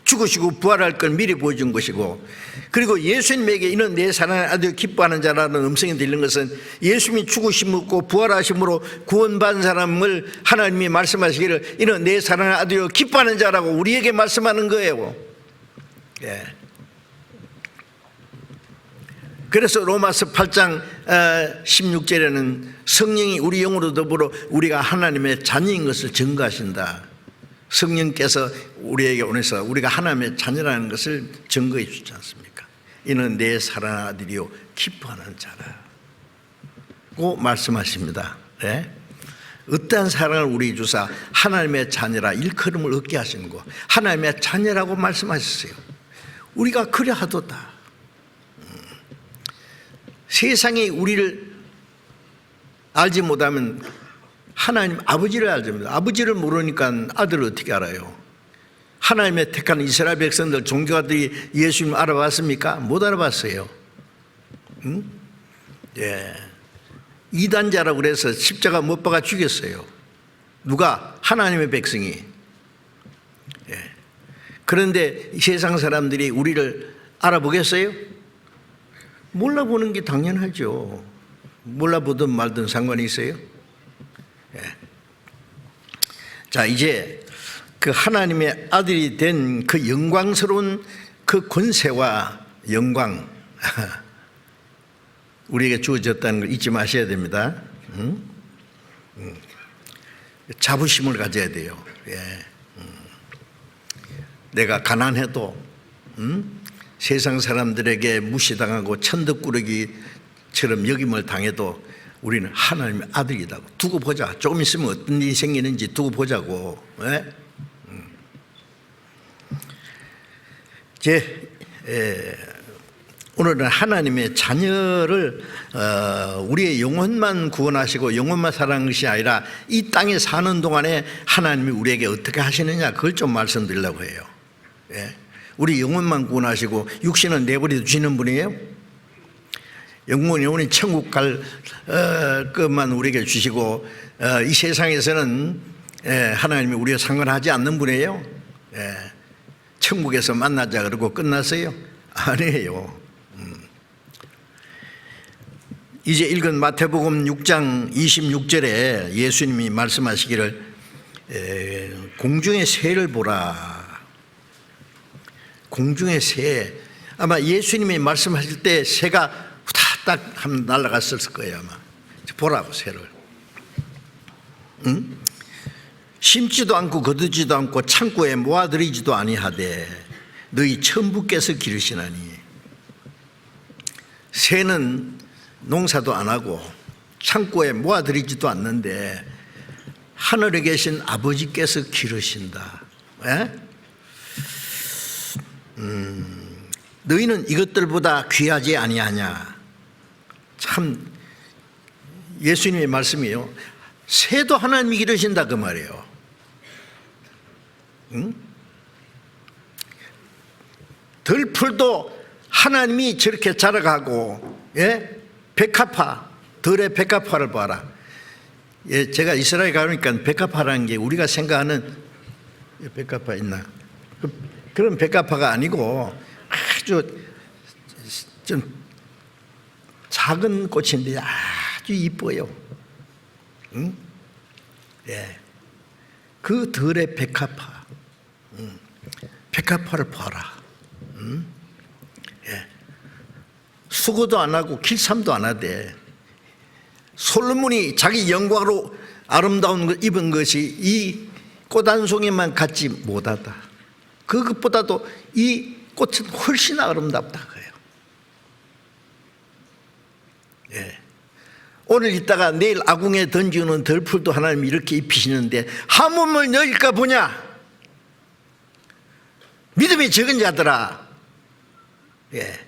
죽으시고 부활할 걸 미리 보여준 것이고, 그리고 예수님에게 이는 내 사랑하는 아들 기뻐하는 자라는 음성이 들리는 것은 예수님이 죽으심으로 부활하심으로 구원받은 사람을 하나님이 말씀하시기를 이는 내 사랑하는 아들이요 기뻐하는 자라고 우리에게 말씀하는 거예요. 그래서 로마서 8장 16절에는 성령이 우리 영으로 더불어 우리가 하나님의 자녀인 것을 증거하신다. 성령께서 우리에게 오셔서 우리가 하나님의 자녀라는 것을 증거해 주지 않습니까? 이는 내 사랑하는 아들이요 기뻐하는 자라고 말씀하십니다. 네? 어떠한 사랑을 우리 주사 하나님의 자녀라 일컬음을 얻게 하시는 거, 하나님의 자녀라고 말씀하셨어요. 우리가 그래 하도다. 세상이 우리를 알지 못하면 하나님 아버지를 알지 못합니다. 아버지를 모르니까 아들을 어떻게 알아요? 하나님의 택한 이스라엘 백성들, 종교가들이 예수님 알아봤습니까? 못 알아봤어요. 응? 예. 이단자라고 그래서 십자가 못 박아 죽였어요. 누가? 하나님의 백성이. 예. 그런데 세상 사람들이 우리를 알아보겠어요? 몰라보는 게 당연하죠. 몰라보든 말든 상관이 있어요? 예. 자, 이제 그 하나님의 아들이 된 그 영광스러운 그 권세와 영광 우리에게 주어졌다는 걸 잊지 마셔야 됩니다. 자부심을 가져야 돼요. 예. 내가 가난해도 세상 사람들에게 무시당하고 천덕꾸러기처럼 여김을 당해도 우리는 하나님의 아들이라고 두고 보자. 조금 있으면 어떤 일이 생기는지 두고 보자고. 예? 오늘은 하나님의 자녀를 우리의 영혼만 구원하시고 영혼만 사랑하는 것이 아니라 이 땅에 사는 동안에 하나님이 우리에게 어떻게 하시느냐 그걸 좀 말씀드리려고 해요. 예? 우리 영혼만 구원하시고 육신은 내버려 두시는 분이에요. 영혼이 천국 갈 것만 우리에게 주시고 이 세상에서는 하나님이 우리와 상관하지 않는 분이에요. 천국에서 만나자 그러고 끝났어요? 아니에요. 이제 읽은 마태복음 6장 26절에 예수님이 말씀하시기를 공중의 새를 보라. 공중의 새. 아마 예수님이 말씀하실 때 새가 후다닥 하면 날아갔을 거예요. 아마 보라고 새를. 응? 심지도 않고 거두지도 않고 창고에 모아들이지도 아니하되 너희 천부께서 기르시나니. 새는 농사도 안 하고 창고에 모아들이지도 않는데 하늘에 계신 아버지께서 기르신다. 에? 너희는 이것들보다 귀하지 아니하냐. 참 예수님의 말씀이에요. 새도 하나님이 기르신다 그 말이에요. 응? 들풀도 하나님이 저렇게 자라가고, 예? 백합화, 들의 백합화를 봐라. 예, 제가 이스라엘 가니까 백합화라는 게 우리가 생각하는 백합화 있나? 그런 백합화가 아니고 아주 좀 작은 꽃인데 아주 이뻐요. 응? 예. 그 들의 백합화. 백합화를 봐라. 예. 수고도 안 하고 길쌈도 안 하되 솔로몬이 자기 영광으로 아름다운 걸 입은 것이 이 꽃 한 송이만 갖지 못하다. 그것보다도 이 꽃은 훨씬 아름답다 그래요. 예. 오늘 있다가 내일 아궁에 던지는 덜풀도 하나님이 이렇게 입히시는데 하물며 너일까 보냐. 믿음이 적은 자들아. 예.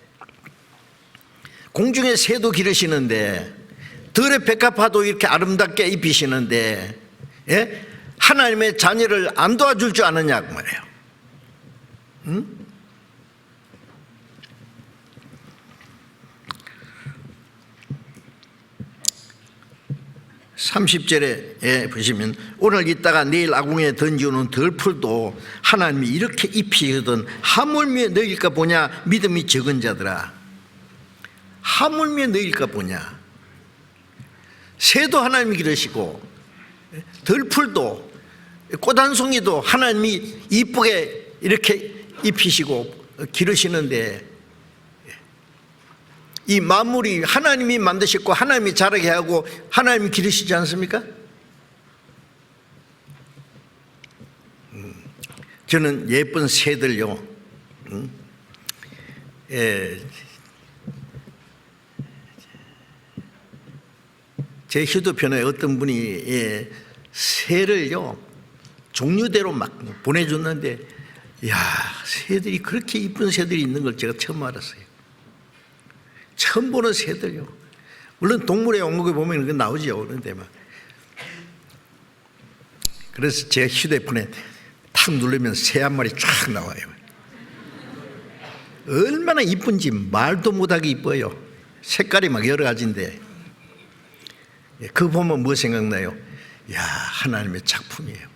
공중에 새도 기르시는데 들의 백합화도 이렇게 아름답게 입히시는데, 예? 하나님의 자녀를 안 도와줄 줄 아느냐고 말해요. 응? 30절에 보시면 오늘 있다가 내일 아궁에 던지는 덜풀도 하나님이 이렇게 입히거든 하물며 너희일까 보냐. 믿음이 적은 자들아. 하물며 너희일까 보냐. 새도 하나님이 기르시고 덜풀도 꽃 한 송이도 하나님이 이쁘게 이렇게 입히시고 기르시는데 이 만물이 하나님이 만드셨고 하나님이 자라게 하고 하나님이 기르시지 않습니까? 저는 예쁜 새들요, 제 휴대폰에 어떤 분이 새를요 종류대로 막 보내줬는데, 야, 새들이 그렇게 이쁜 새들이 있는 걸 제가 처음 알았어요. 처음 보는 새들요. 물론 동물의 왕국에 보면 그거 나오죠. 그런데 막, 그래서 제 휴대폰에 탁 누르면 새 한 마리 쫙 나와요. 얼마나 이쁜지 말도 못하게 이뻐요. 색깔이 막 여러 가지인데, 그거 보면 뭐 생각나요? 야, 하나님의 작품이에요.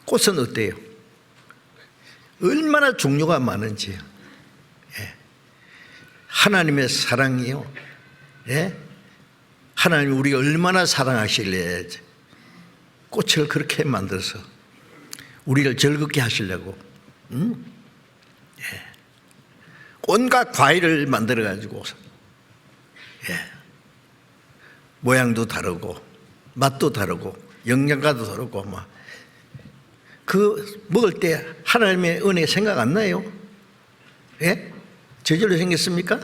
꽃은 어때요? 얼마나 종류가 많은지요. 하나님의 사랑이요. 하나님이 우리가 얼마나 사랑하실래 꽃을 그렇게 만들어서 우리를 즐겁게 하시려고 온갖 과일을 만들어 가지고 모양도 다르고 맛도 다르고 영양가도 다르고 막 그 먹을 때 하나님의 은혜 생각 안 나요? 저절로 생겼습니까?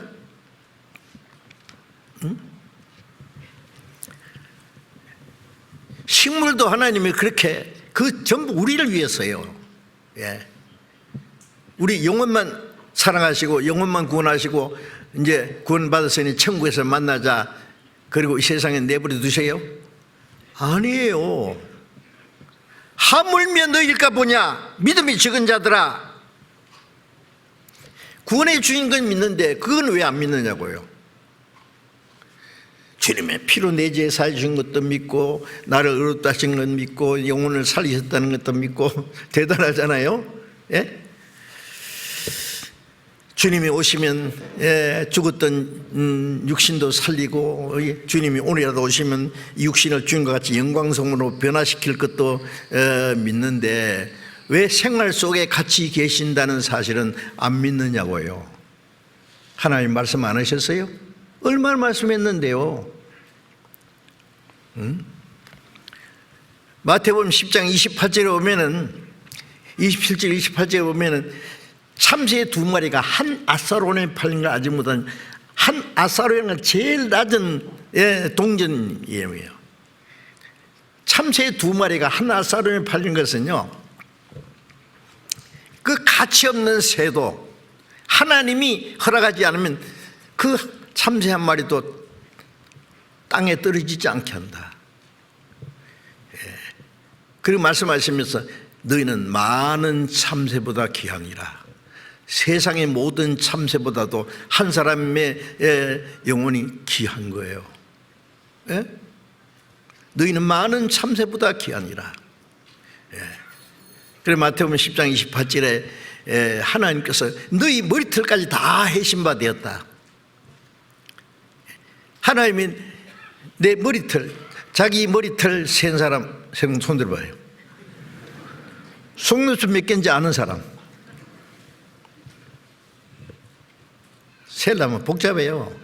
식물도 하나님이 그렇게 그 전부 우리를 위해서요. 우리 영혼만 사랑하시고 영혼만 구원하시고 이제 구원받았으니 천국에서 만나자 그리고 이 세상에 내버려 두세요? 아니에요. 하물며 너희일까 보냐 믿음이 적은 자들아. 구원의 주인 건 믿는데 그건 왜 안 믿느냐고요. 주님의 피로 내 죄 사해주신 것도 믿고 나를 의롭다 하신 건 믿고 영혼을 살리셨다는 것도 믿고 대단하잖아요. 주님이 오시면 죽었던 육신도 살리고 주님이 오늘이라도 오시면 육신을 주님과 같이 영광성으로 변화시킬 것도 믿는데 왜 생활 속에 같이 계신다는 사실은 안 믿느냐고요. 하나님 말씀 안 하셨어요? 얼마나 말씀했는데요. 마태복음 10장 28절에 보면은 27절 28절에 보면은 참새 2마리가 한 아사론에 팔린 걸 아직 못한 한 아사론은 제일 낮은 동전이에요. 참새 2마리가 한 아사론에 팔린 것은요, 그 가치 없는 새도 하나님이 허락하지 않으면 그 참새 한 마리도 땅에 떨어지지 않게 한다. 그리고 말씀하시면서 너희는 많은 참새보다 귀하니라. 세상의 모든 참새보다도 한 사람의 영혼이 귀한 거예요. 너희는 많은 참새보다 귀하니라. 그래 마태복음 10장 28절에 하나님께서 너희 머리털까지 다 해신 바 되었다. 하나님이 내 머리털, 자기 머리털 센 사람 손 들어봐요. 속눈썹 몇 개인지 아는 사람. 세려면 복잡해요.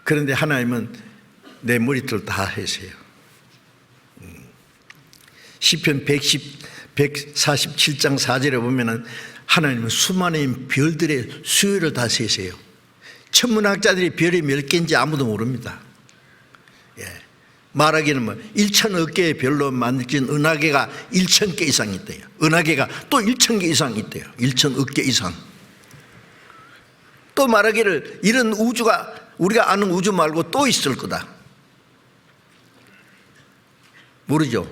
그런데 하나님은 내 머리털 다 해세요. 시편 147장 4절에 보면은 하나님은 수많은 별들의 수요를 다 세세요. 천문학자들이 별이 몇 개인지 아무도 모릅니다. 말하기는 뭐 1,000억 개의 별로 만들어진 은하계가 1,000개 이상 있대요. 은하계가 또 1,000개 이상 있대요. 1,000억 개 이상. 또 말하기를 이런 우주가 우리가 아는 우주 말고 또 있을 거다. 모르죠.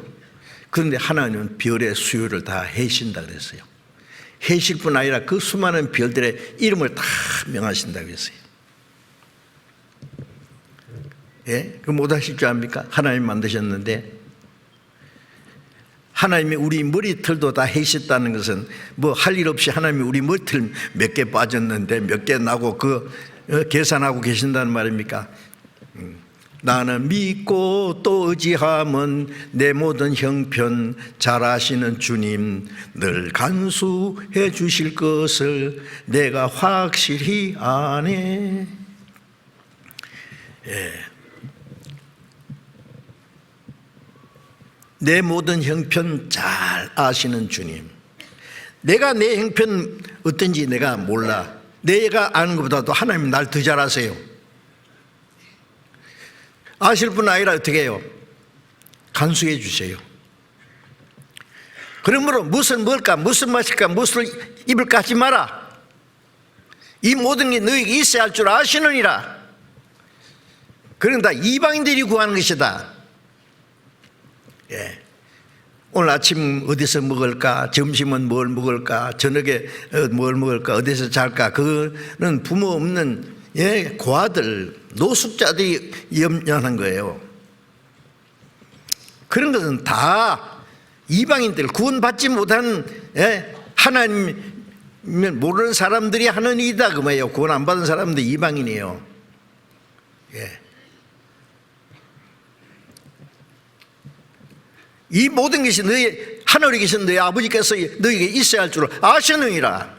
그런데 하나님은 별의 수요를 다 해신다 그랬어요. 해실 뿐 아니라 그 수많은 별들의 이름을 다 명하신다 그랬어요. 그럼 못 하실 줄 압니까? 하나님 만드셨는데. 하나님이 우리 머리털도 다 해셨다는 것은 뭐 할 일 없이 하나님이 우리 머리털 몇 개 빠졌는데 몇 개 나고 그 계산하고 계신다는 말입니까? 나는 믿고 또 의지함은 내 모든 형편 잘 아시는 주님 늘 간수해 주실 것을 내가 확실히 아네. 내 모든 형편 잘 아시는 주님. 내가 내 형편 어떤지 내가 몰라. 내가 아는 것보다도 하나님 날 더 잘 아세요. 아실 뿐 아니라 어떻게 해요? 간수해 주세요. 그러므로 무엇을 먹을까, 무엇을 마실까, 무엇을 입을까 하지 마라. 이 모든 게 너에게 있어야 할 줄 아시느니라. 그건 다 이방인들이 구하는 것이다. 오늘 아침 어디서 먹을까, 점심은 뭘 먹을까, 저녁에 뭘 먹을까, 어디서 잘까, 그거는 부모 없는 고아들, 노숙자들이 염려하는 거예요. 그런 것은 다 이방인들, 구원받지 못한 하나님을 모르는 사람들이 하는 일이다 그 말이에요. 구원 안 받은 사람들 이방인이에요. 이 모든 것이 너희 하늘에 계신 너희 아버지께서 너희에게 있어야 할 줄 아시느니라.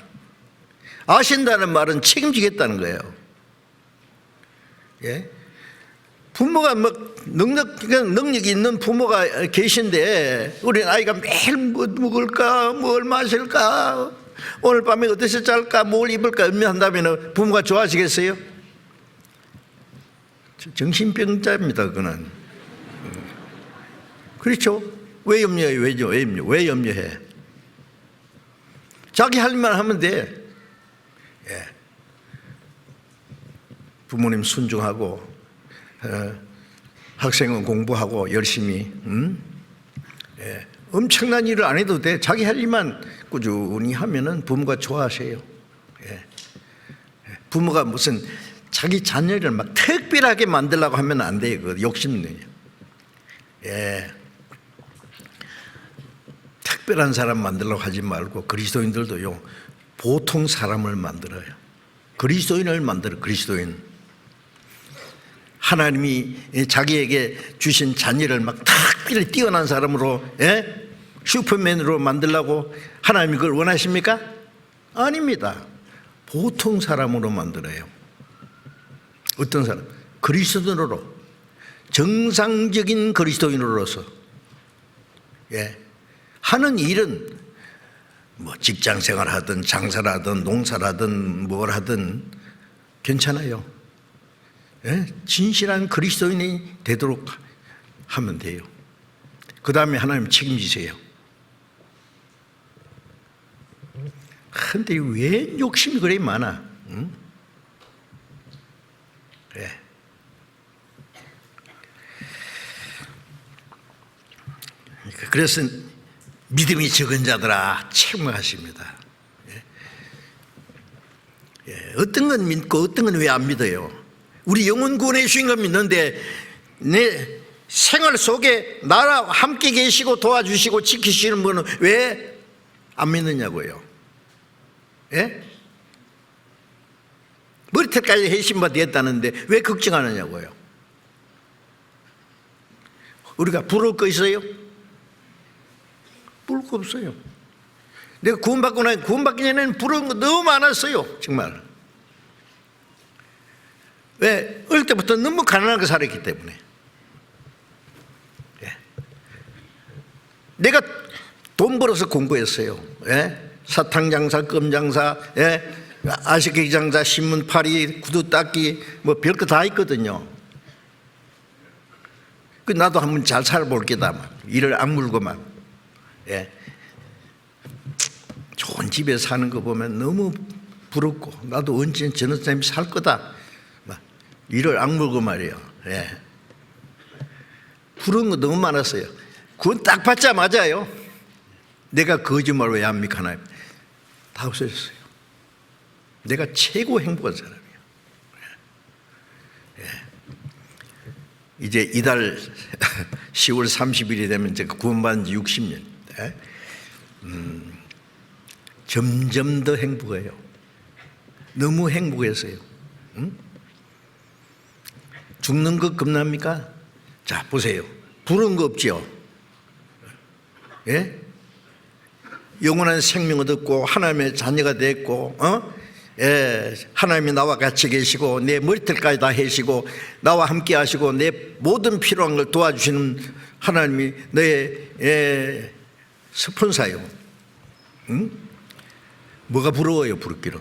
아신다는 말은 책임지겠다는 거예요. 부모가 능력이 있는 부모가 계신데 우리 아이가 매일 뭐 먹을까, 뭘 마실까, 오늘 밤에 어디서 잘까, 뭘 입을까 염려한다면 부모가 좋아하시겠어요? 정신병자입니다, 그거는. 그렇죠? 왜 염려해? 왜 염려해? 자기 할 일만 하면 돼. 부모님 순종하고 학생은 공부하고 열심히 엄청난 일을 안 해도 돼. 자기 할 일만 꾸준히 하면은 부모가 좋아하세요. 부모가 무슨 자기 자녀를 막 특별하게 만들려고 하면 안 돼요. 그 욕심이에요. 특별한 사람 만들려고 하지 말고 그리스도인들도요 보통 사람을 만들어요. 그리스도인을 만들어. 그리스도인. 하나님이 자기에게 주신 자녀를 막 특별히 뛰어난 사람으로 슈퍼맨으로 만들려고 하나님이 그걸 원하십니까? 아닙니다. 보통 사람으로 만들어요. 어떤 사람? 그리스도인으로, 정상적인 그리스도인으로서 하는 일은 뭐 직장 생활하든 장사를 하든 농사를 하든 뭘 하든 괜찮아요. 진실한 그리스도인이 되도록 하면 돼요. 그 다음에 하나님 책임지세요. 근데 왜 욕심이 그래 많아? 응? 그래서 믿음이 적은 자들아 책망하십니다. 어떤 건 믿고 어떤 건 왜 안 믿어요? 우리 영혼 구원해 주신 건 믿는데 내 생활 속에 나와 함께 계시고 도와주시고 지키시는 분은 왜 안 믿느냐고요? 머리털까지 해신바 되었다는데 왜 걱정하느냐고요? 우리가 부러울 거 있어요? 부러울 거 없어요. 내가 구원받기 전에는 부러운 거 너무 많았어요. 정말. 왜? 어릴 때부터 너무 가난하게 살았기 때문에. 내가 돈 벌어서 공부했어요. 사탕 장사, 껌 장사, 아시케기 장사, 신문 팔이, 구두 닦기, 뭐 별거 다 있거든요. 그 나도 한번 잘 살아볼 게다. 막. 일을 악물고 막. 좋은 집에 사는 거 보면 너무 부럽고 나도 언제 저런 사람이 살 거다. 막. 일을 악물고 말이에요. 부러운 거 너무 많았어요. 그건 딱 받자마자요. 내가 거짓말을 왜 합니까? 하나님? 다 없어졌어요. 내가 최고 행복한 사람이에요. 이제 이달 10월 30일이 되면 제가 구원받은 지 60년. 점점 더 행복해요. 너무 행복했어요. 죽는 것 겁납니까? 자, 보세요. 부러운 거 없죠? 예? 영원한 생명을 얻고 하나님의 자녀가 됐고, 예, 하나님이 나와 같이 계시고 내 머리털까지 다 해시고 나와 함께 하시고 내 모든 필요한 걸 도와주시는 하나님이 너의 스폰서요. 응? 뭐가 부러워요? 부럽기로.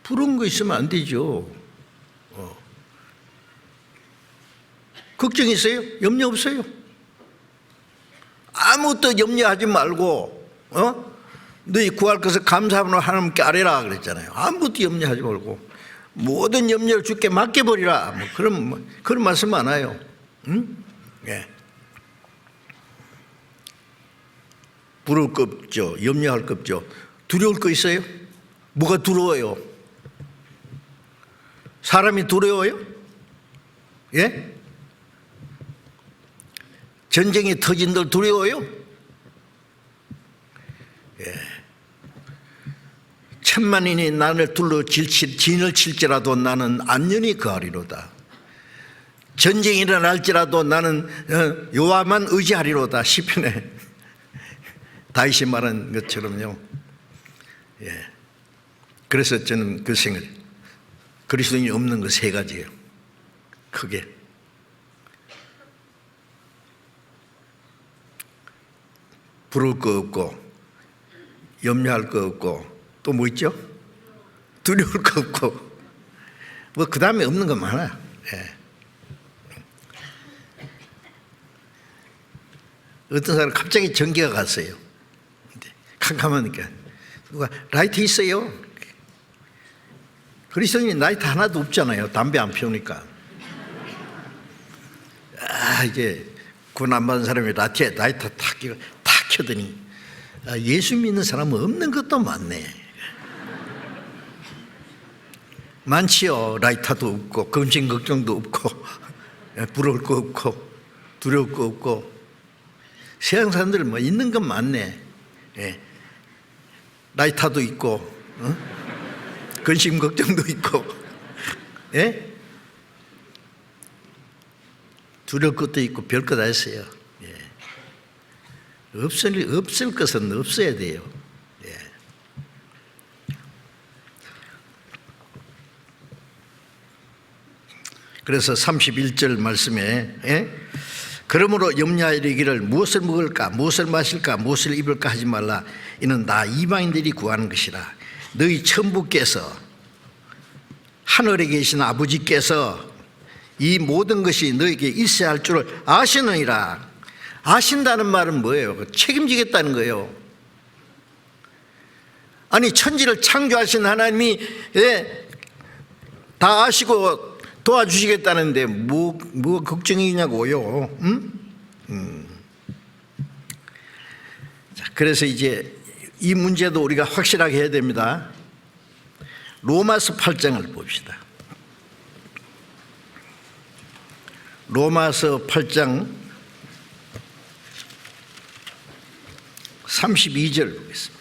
부러운 거 있으면 안 되죠. 걱정 있어요? 염려 없어요? 아무것도 염려하지 말고 너희 구할 것을 감사함으로 하나님께 아뢰라 그랬잖아요. 아무것도 염려하지 말고 모든 염려를 주께 맡겨버리라. 뭐 그런 말씀 많아요. 응? 예. 부러울 거 없죠. 염려할 거 없죠. 두려울 거 있어요? 뭐가 두려워요? 사람이 두려워요? 예? 전쟁이 터진들 두려워요? 예. 천만인이 나를 둘러 진을 칠지라도 나는 안전히 거하리로다. 전쟁이 일어날지라도 나는 여호와만 의지하리로다. 시편에 다윗이 말한 것처럼요. 예. 그래서 저는 그 생을 그리스도인이 없는 거 세 가지예요. 크게. 부러울 거 없고 염려할 거 없고 또 뭐 있죠? 두려울 거 없고 뭐 그 다음에 없는 거 많아요. 예. 어떤 사람 갑자기 전기가 갔어요. 캄캄하니까 누가 라이트 있어요? 그리스도인이 라이트 하나도 없잖아요. 담배 안 피우니까. 이제 군 안 받은 사람이 라이트 탁 켜더니 예수 믿는 사람은 없는 것도 많네. 많지요. 라이터도 없고 검진 걱정도 없고 부러울 거 없고 두려울 거 없고 세상 사람들은 뭐 있는 건 많네. 예. 라이터도 있고 근심 걱정도 있고 예? 두려울 것도 있고 별 거 다 있어요. 예. 없을 것은 없어야 돼요. 예. 그래서 31절 말씀에 그러므로 염려하리기를 무엇을 먹을까 무엇을 마실까 무엇을 입을까 하지 말라. 이는 나 이방인들이 구하는 것이라. 너희 천부께서 하늘에 계신 아버지께서 이 모든 것이 너에게 있어야 할 줄을 아시느니라. 아신다는 말은 뭐예요? 책임지겠다는 거예요. 아니 천지를 창조하신 하나님이 다 아시고 도와주시겠다는데 뭐 걱정이냐고요. 자, 그래서 이제 이 문제도 우리가 확실하게 해야 됩니다. 로마서 8장을 봅시다. 로마서 8장 32절 보겠습니다.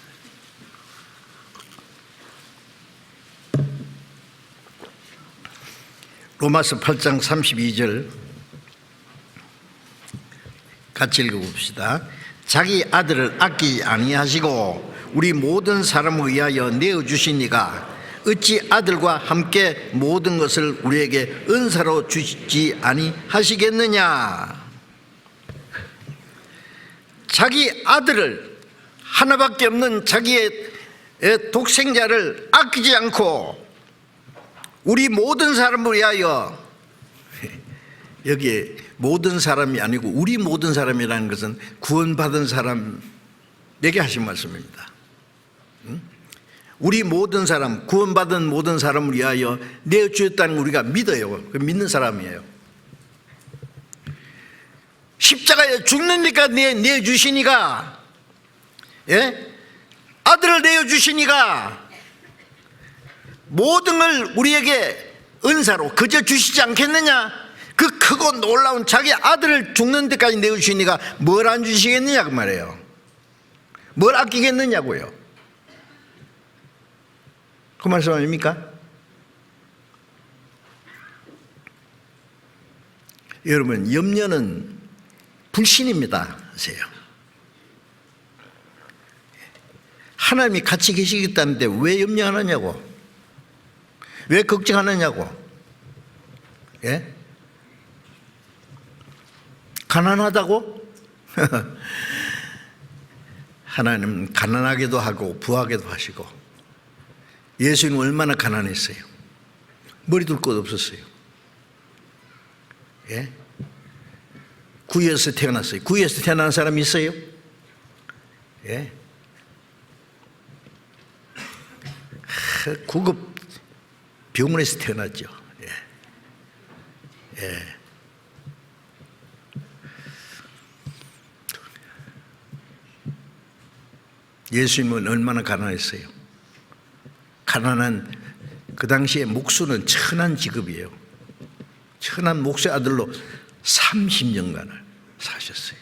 로마서 8장 32절 같이 읽어봅시다. 자기 아들을 아끼지 아니하시고 우리 모든 사람을 위하여 내어주시니가 어찌 아들과 함께 모든 것을 우리에게 은사로 주시지 아니하시겠느냐. 자기 아들을 하나밖에 없는 자기의 독생자를 아끼지 않고 우리 모든 사람을 위하여, 여기에 모든 사람이 아니고 우리 모든 사람이라는 것은 구원받은 사람에게 하신 말씀입니다. 우리 모든 사람, 구원받은 모든 사람을 위하여 내어주었다는 걸 우리가 믿어요. 믿는 사람이에요. 십자가에 죽는니까 내어주시니가, 예? 아들을 내어주시니가 모든 걸 우리에게 은사로 그저 주시지 않겠느냐. 그 크고 놀라운 자기 아들을 죽는 데까지 내어주시니가 뭘 안 주시겠느냐 그 말이에요. 뭘 아끼겠느냐고요. 그 말씀 아닙니까? 여러분, 염려는 불신입니다. 하세요. 하나님이 같이 계시겠다는데 왜 염려하느냐고, 왜 걱정하느냐고. 예? 가난하다고? 하나님은 가난하게도 하고 부하게도 하시고, 예수님은 얼마나 가난했어요. 머리 둘 곳 없었어요. 예? 구에서 태어났어요. 구에서 태어난 사람이 있어요? 예? 구급 병원에서 태어났죠. 예. 예. 예수님은 얼마나 가난했어요. 가난한 그 당시에 목수는 천한 직업이에요. 천한 목수의 아들로 30년간을 사셨어요.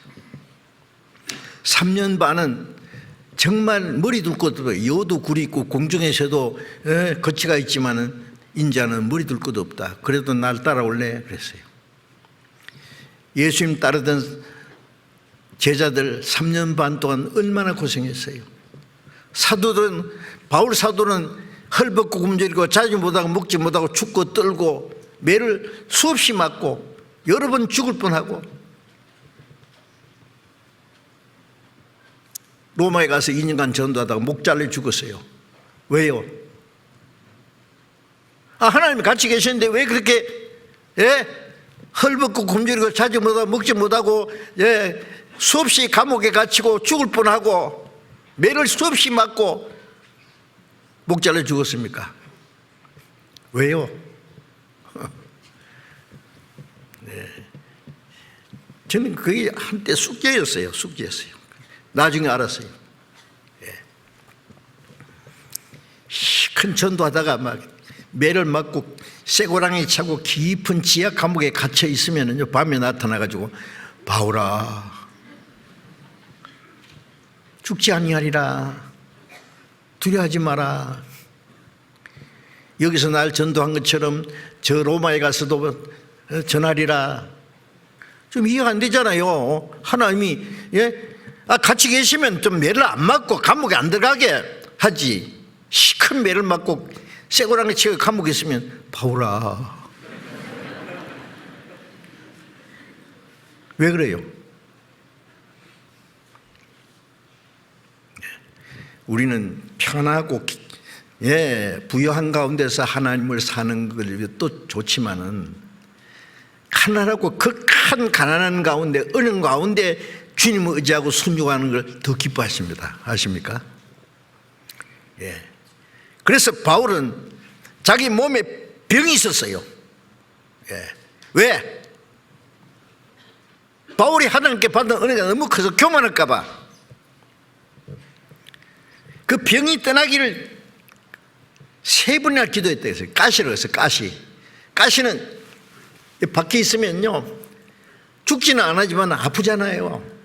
3년 반은 정말 머리 둘 곳도 없어요. 여도 굴이 있고 공중에서도 거치가 있지만은 인자는 머리 둘 곳도 없다. 그래도 날 따라올래? 그랬어요. 예수님 따르던 제자들 3년 반 동안 얼마나 고생했어요. 사도들은, 바울 사도는 헐벗고 굶주리고 자지 못하고 먹지 못하고 춥고 떨고 매를 수없이 맞고 여러 번 죽을 뻔하고, 로마에 가서 2년간 전도하다가 목 잘려 죽었어요. 왜요? 하나님이 같이 계시는데 왜 그렇게 헐벗고 굶주리고 자지 못하고 먹지 못하고 수없이 감옥에 갇히고 죽을 뻔하고 매를 수없이 맞고 목 잘려 죽었습니까? 왜요? 네. 저는 그게 한때 숙제였어요. 숙제였어요. 나중에 알았어요. 예. 큰 전도하다가 막 매를 맞고 쇠고랑이 차고 깊은 지하 감옥에 갇혀 있으면은요, 밤에 나타나가지고 바울아 죽지 아니하리라, 두려워하지 마라. 여기서 날 전도한 것처럼 저 로마에 가서도 전하리라. 좀 이해가 안 되잖아요. 하나님이 같이 계시면 좀 매를 안 맞고 감옥에 안 들어가게 하지. 큰 매를 맞고 쇠고랑이 치고 감옥에 있으면 바울아 왜 그래요? 우리는 편하고 부유한 가운데서 하나님을 사는 것도 좋지만은 가난하고 극한 가난한 가운데, 어려운 가운데 주님을 의지하고 순종하는 걸 더 기뻐하십니다. 아십니까? 예. 그래서 바울은 자기 몸에 병이 있었어요. 예. 왜? 바울이 하나님께 받은 은혜가 너무 커서 교만할까 봐. 그 병이 떠나기를 3번이나 기도했다 했어요. 가시라고 했어요. 가시는 밖에 있으면요, 죽지는 안 하지만 아프잖아요.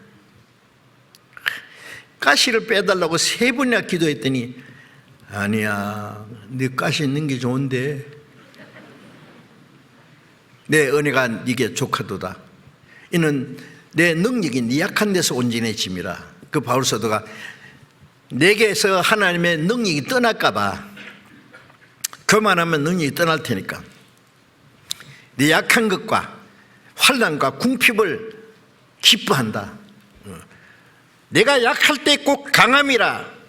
가시를 빼달라고 3번이나 기도했더니 아니야, 네 가시 있는 게 좋은데 내 은혜가 네게 족하도다. 이는 내 능력이 네 약한 데서 온전해 짐이라. 그 바울 사도가 내게서 하나님의 능력이 떠날까 봐, 교만하면 능력이 떠날 테니까 네 약한 것과 환난과 궁핍을 기뻐한다. 내가 약할 때 꼭 강함이라.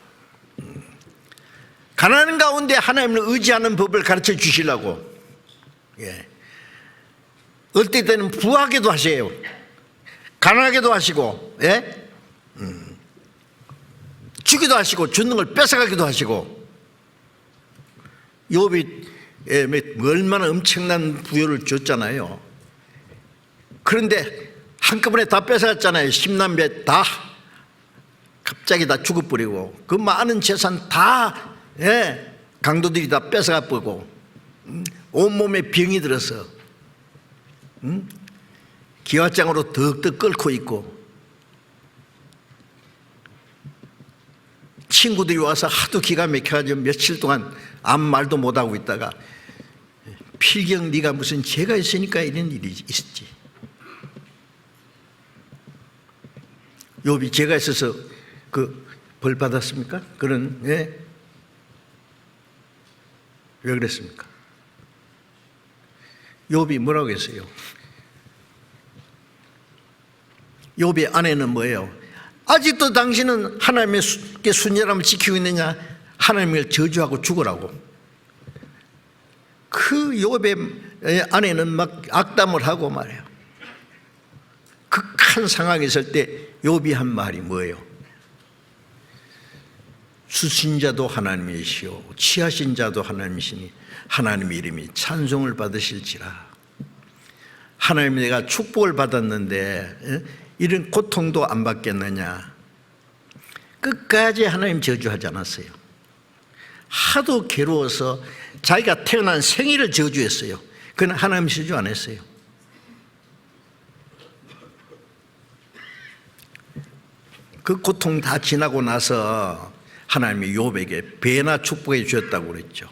가난한 가운데 하나님을 의지하는 법을 가르쳐 주시려고. 예. 어떨 때는 부하게도 하세요. 가난하게도 하시고, 예? 주기도 하시고 주는 걸 뺏어가기도 하시고. 욥이 얼마나 엄청난 부여를 줬잖아요. 그런데 한꺼번에 다 뺏어갔잖아요. 10남매 다 갑자기 다 죽어버리고, 그 많은 재산 다 강도들이 다 뺏어가 버리고, 온몸에 병이 들어서 기와장으로 덕덕 끓고 있고, 친구들이 와서 하도 기가 막혀가지고 며칠 동안 아무 말도 못하고 있다가, 필경 네가 무슨 죄가 있으니까 이런 일이 있었지. 욥이 죄가 있어서 그 벌 받았습니까? 그런 예? 왜 그랬습니까? 욥이 뭐라고 했어요? 욥의 아내는 뭐예요? 아직도 당신은 하나님의 순결함을 지키고 있느냐? 하나님을 저주하고 죽으라고. 그 욥의 아내는 막 악담을 하고 말해요. 극한 상황에 있을 때 욥이 한 말이 뭐예요? 수신 자도 하나님이시오 취하신 자도 하나님이시니 하나님의 이름이 찬송을 받으실지라. 하나님, 내가 축복을 받았는데 이런 고통도 안 받겠느냐. 끝까지 하나님 저주하지 않았어요. 하도 괴로워서 자기가 태어난 생일을 저주했어요. 그는 하나님 저주 안 했어요. 그 고통 다 지나고 나서 하나님이 욥에게 배나 축복해 주셨다고 그랬죠.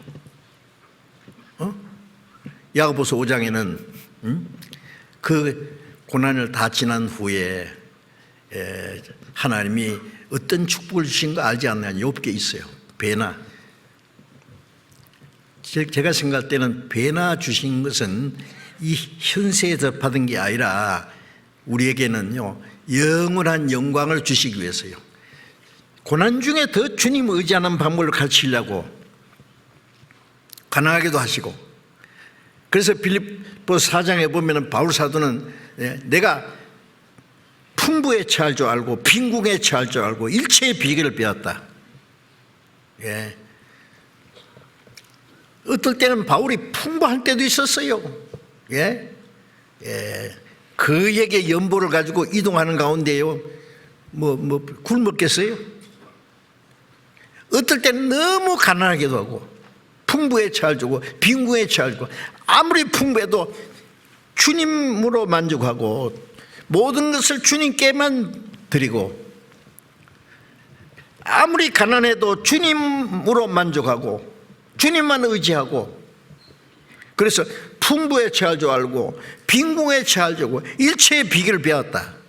야고보서 5장에는 그 고난을 다 지난 후에 하나님이 어떤 축복을 주신 거 알지 않느냐 욥게 있어요. 배나. 제가 생각할 때는 배나 주신 것은 이 현세에서 받은 게 아니라 우리에게는요 영원한 영광을 주시기 위해서요. 고난 중에 더 주님 의지하는 방법을 가르치려고 가난하게도 하시고. 그래서 빌립보서 4장에 보면 바울 사도는 내가 풍부에 처할 줄 알고 빈궁에 처할 줄 알고 일체의 비결을 배웠다. 예. 어떨 때는 바울이 풍부할 때도 있었어요. 예. 예. 그에게 연보를 가지고 이동하는 가운데요. 굶었겠어요? 어떨 때는 너무 가난하게도 하고 풍부에 처할 주고 빈궁에 처할 주고 아무리 풍부해도 주님으로 만족하고 모든 것을 주님께만 드리고 아무리 가난해도 주님으로 만족하고 주님만 의지하고 그래서 풍부에 처할 줄 알고 빈궁에 처할 줄 알고 일체의 비결을 배웠다.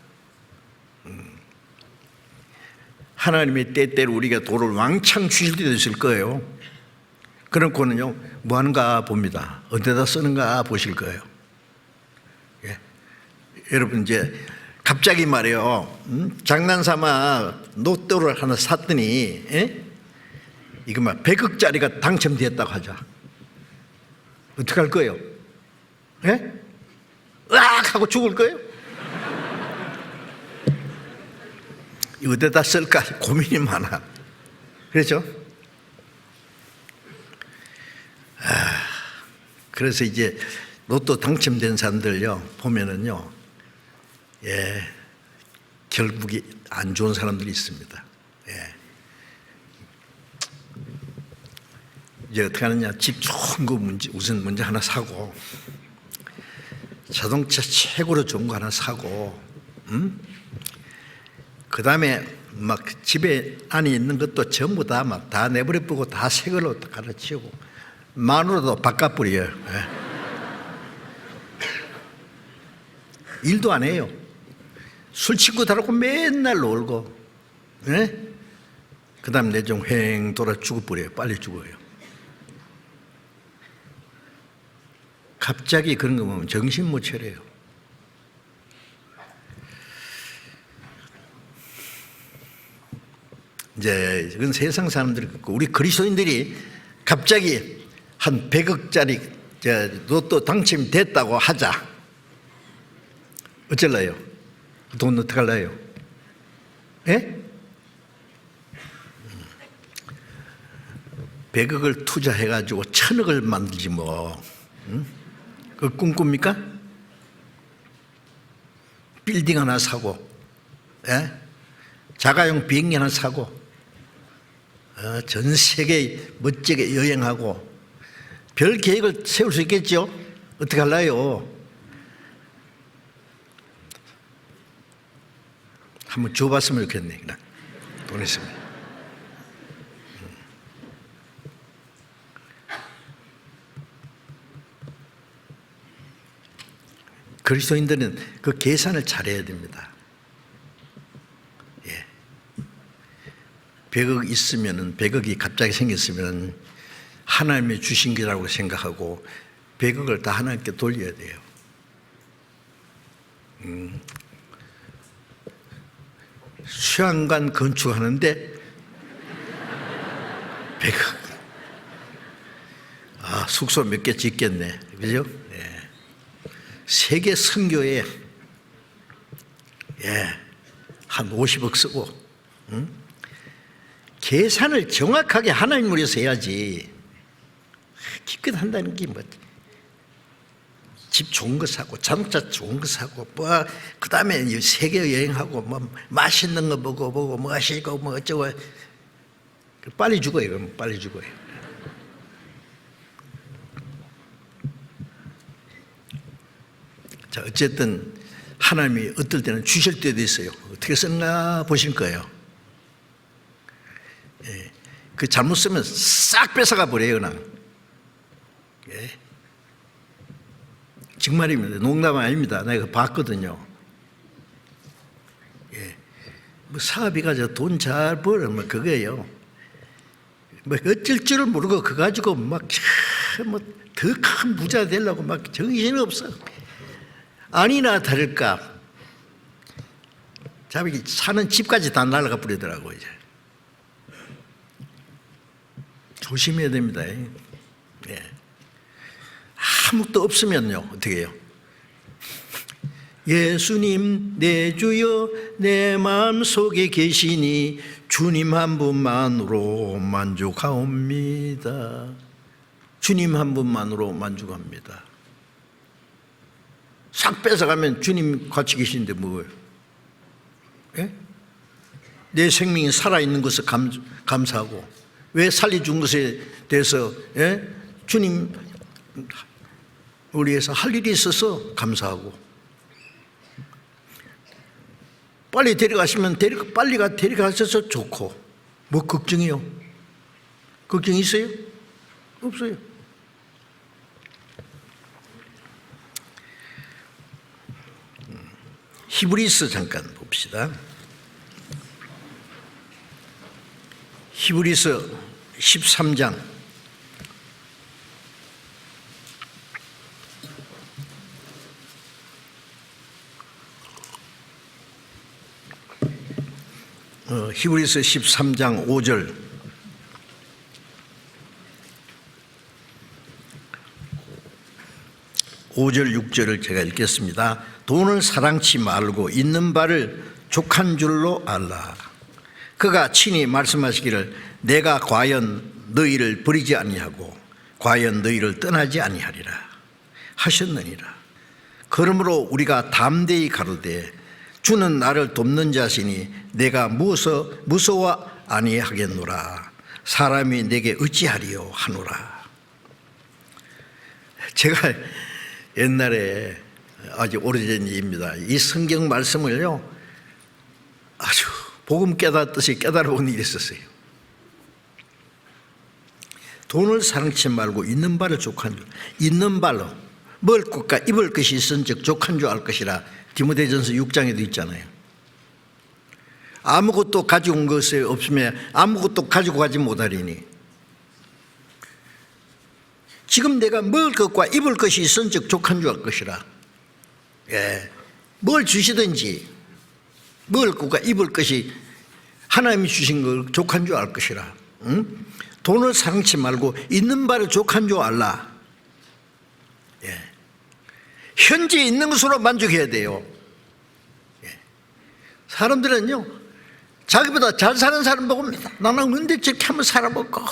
하나님이 때때로 우리가 도를 왕창 주실 때도 있을 거예요. 그렇고는요 뭐 하는가 봅니다. 어디다 쓰는가 보실 거예요. 예. 여러분 이제 갑자기 말이에요 장난삼아 로또를 하나 샀더니 이거 막 100억짜리가 당첨됐다고 하자. 어떻게 할 거예요? 예? 으악 하고 죽을 거예요? 어디다 쓸까 고민이 많아. 그렇죠? 그래서 이제 로또 당첨된 사람들요 보면은요, 예, 결국이 안 좋은 사람들이 있습니다. 예. 이제 어떻게 하느냐? 집 좋은 거 우선 먼저 하나 사고, 자동차 최고로 좋은 거 하나 사고, 그 다음에 막 집에 안에 있는 것도 전부 다 막 다 내버려 두고 다 새 걸로 갈아치우고 마누라도 바꿔버려요. 예. 일도 안 해요. 술 친구들하고 맨날 놀고, 예? 그 다음 내종 횡 돌아 죽어버려요. 빨리 죽어요. 갑자기 그런 거 보면 정신 못 차려요. 이제 이건 세상 사람들이 그렇고 우리 그리스도인들이 갑자기 한 100억짜리 로또 당첨됐다고 하자. 어쩔래요? 돈 어떻게 할래요? 예? 100억을 투자해가지고 1000억을 만들지 뭐. 응? 그 꿈꿉니까? 빌딩 하나 사고, 예? 자가용 비행기 하나 사고, 전 세계 멋지게 여행하고, 별 계획을 세울 수 있겠죠? 어떻게 할래요? 한번 줘봤으면 좋겠네. 그냥 돈 있으면. 그리스도인들은 그 계산을 잘해야 됩니다. 100억 있으면은 100억이 갑자기 생겼으면 하나님이 주신 거라고 생각하고 100억을 다 하나님께 돌려야 돼요. 수양관 건축하는데 100억. 아, 숙소 몇 개 짓겠네. 그죠? 예. 세계 선교에 한 50억 쓰고, 계산을 정확하게 하나님을 위해서 해야지. 기껏 한다는 게 뭐, 집 좋은 거 사고, 자동차 좋은 거 사고, 뭐, 그 다음에 세계 여행하고, 뭐, 맛있는 거 먹어보고, 뭐, 하시고, 뭐, 어쩌고. 빨리 죽어요, 그럼 빨리 죽어요. 자, 어쨌든, 하나님이 어떨 때는 주실 때도 있어요. 어떻게 썼나 보실 거예요. 예. 그 잘못 쓰면 싹 뺏어가 버려요, 그냥. 예. 정말입니다. 농담 아닙니다. 내가 봤거든요. 예. 뭐 사업이가 돈 잘 벌면 그거예요. 뭐 어쩔 줄을 모르고 그거 가지고 막 뭐 더 큰 부자 되려고 막 정신 없어. 아니나 다를까 자기 사는 집까지 다 날아가 버리더라고. 이제 조심해야 됩니다. 예. 아무것도 없으면요 어떻게 해요? 예수님 내 주여 내 마음속에 계시니 주님 한 분만으로 만족하옵니다. 주님 한 분만으로 만족합니다. 싹 뺏어가면 주님 같이 계시는데 뭘? 예? 내 생명이 살아있는 것을 감사하고 왜 살려준 것에 대해서 주님 우리에서 할 일이 있어서 감사하고 빨리 데려가시면 빨리 데려가셔서 좋고 뭐 걱정이요? 걱정 있어요? 없어요. 히브리서 잠깐 봅시다. 히브리서 13장 5절 5절 6절을 제가 읽겠습니다. 돈을 사랑치 말고 있는 바를 족한 줄로 알라. 그가 친히 말씀하시기를 내가 과연 너희를 버리지 아니하고 과연 너희를 떠나지 아니하리라 하셨느니라. 그러므로 우리가 담대히 가로되 주는 나를 돕는 자시니 내가 무서워 아니하겠노라. 사람이 내게 어찌하리요 하노라. 제가 옛날에 아주 오래전 일입니다. 이 성경 말씀을요 아주 복음 깨닫듯이 깨달아본 일이 있었어요. 돈을 사랑치 말고 있는 바를 족한 줄, 있는 발로 먹을 것과 입을 것이 있은즉 족한 줄 알 것이라. 디모데전서 6장에도 있잖아요. 아무것도 가지고 온 것이 없으면 아무것도 가지고 가지 못하리니 지금 내가 먹을 것과 입을 것이 있은즉 족한 줄 알 것이라. 예, 뭘 주시든지 먹을 것과 입을 것이 하나님이 주신 걸 족한 줄 알 것이라. 응? 돈을 사랑치 말고 있는 바를 족한 줄 알라. 예. 현재 있는 것으로 만족해야 돼요. 예. 사람들은요 자기보다 잘 사는 사람 보고 나는 언제 저렇게 한번 살아볼까.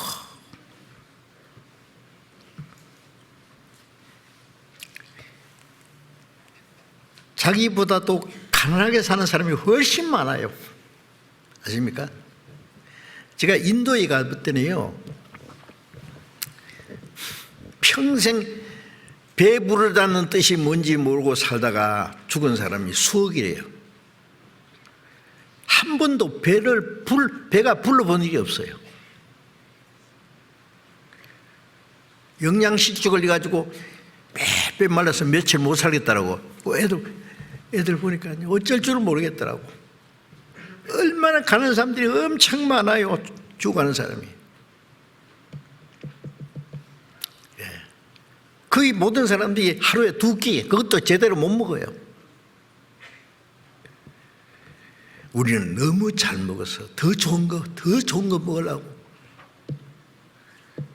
자기보다도 가난하게 사는 사람이 훨씬 많아요. 아십니까? 제가 인도에 갔더니요 평생 배부르다는 뜻이 뭔지 모르고 살다가 죽은 사람이 수억이래요. 한 번도 배가 불러본 일이 없어요. 영양실조 걸려가지고 빼빼 말라서 며칠 못 살겠다라고 애들 보니까 어쩔 줄을 모르겠더라고. 얼마나 가는 사람들이 엄청 많아요. 죽어가는 사람이. 거의 모든 사람들이 하루에 2끼, 그것도 제대로 못 먹어요. 우리는 너무 잘 먹어서 더 좋은 거 먹으려고.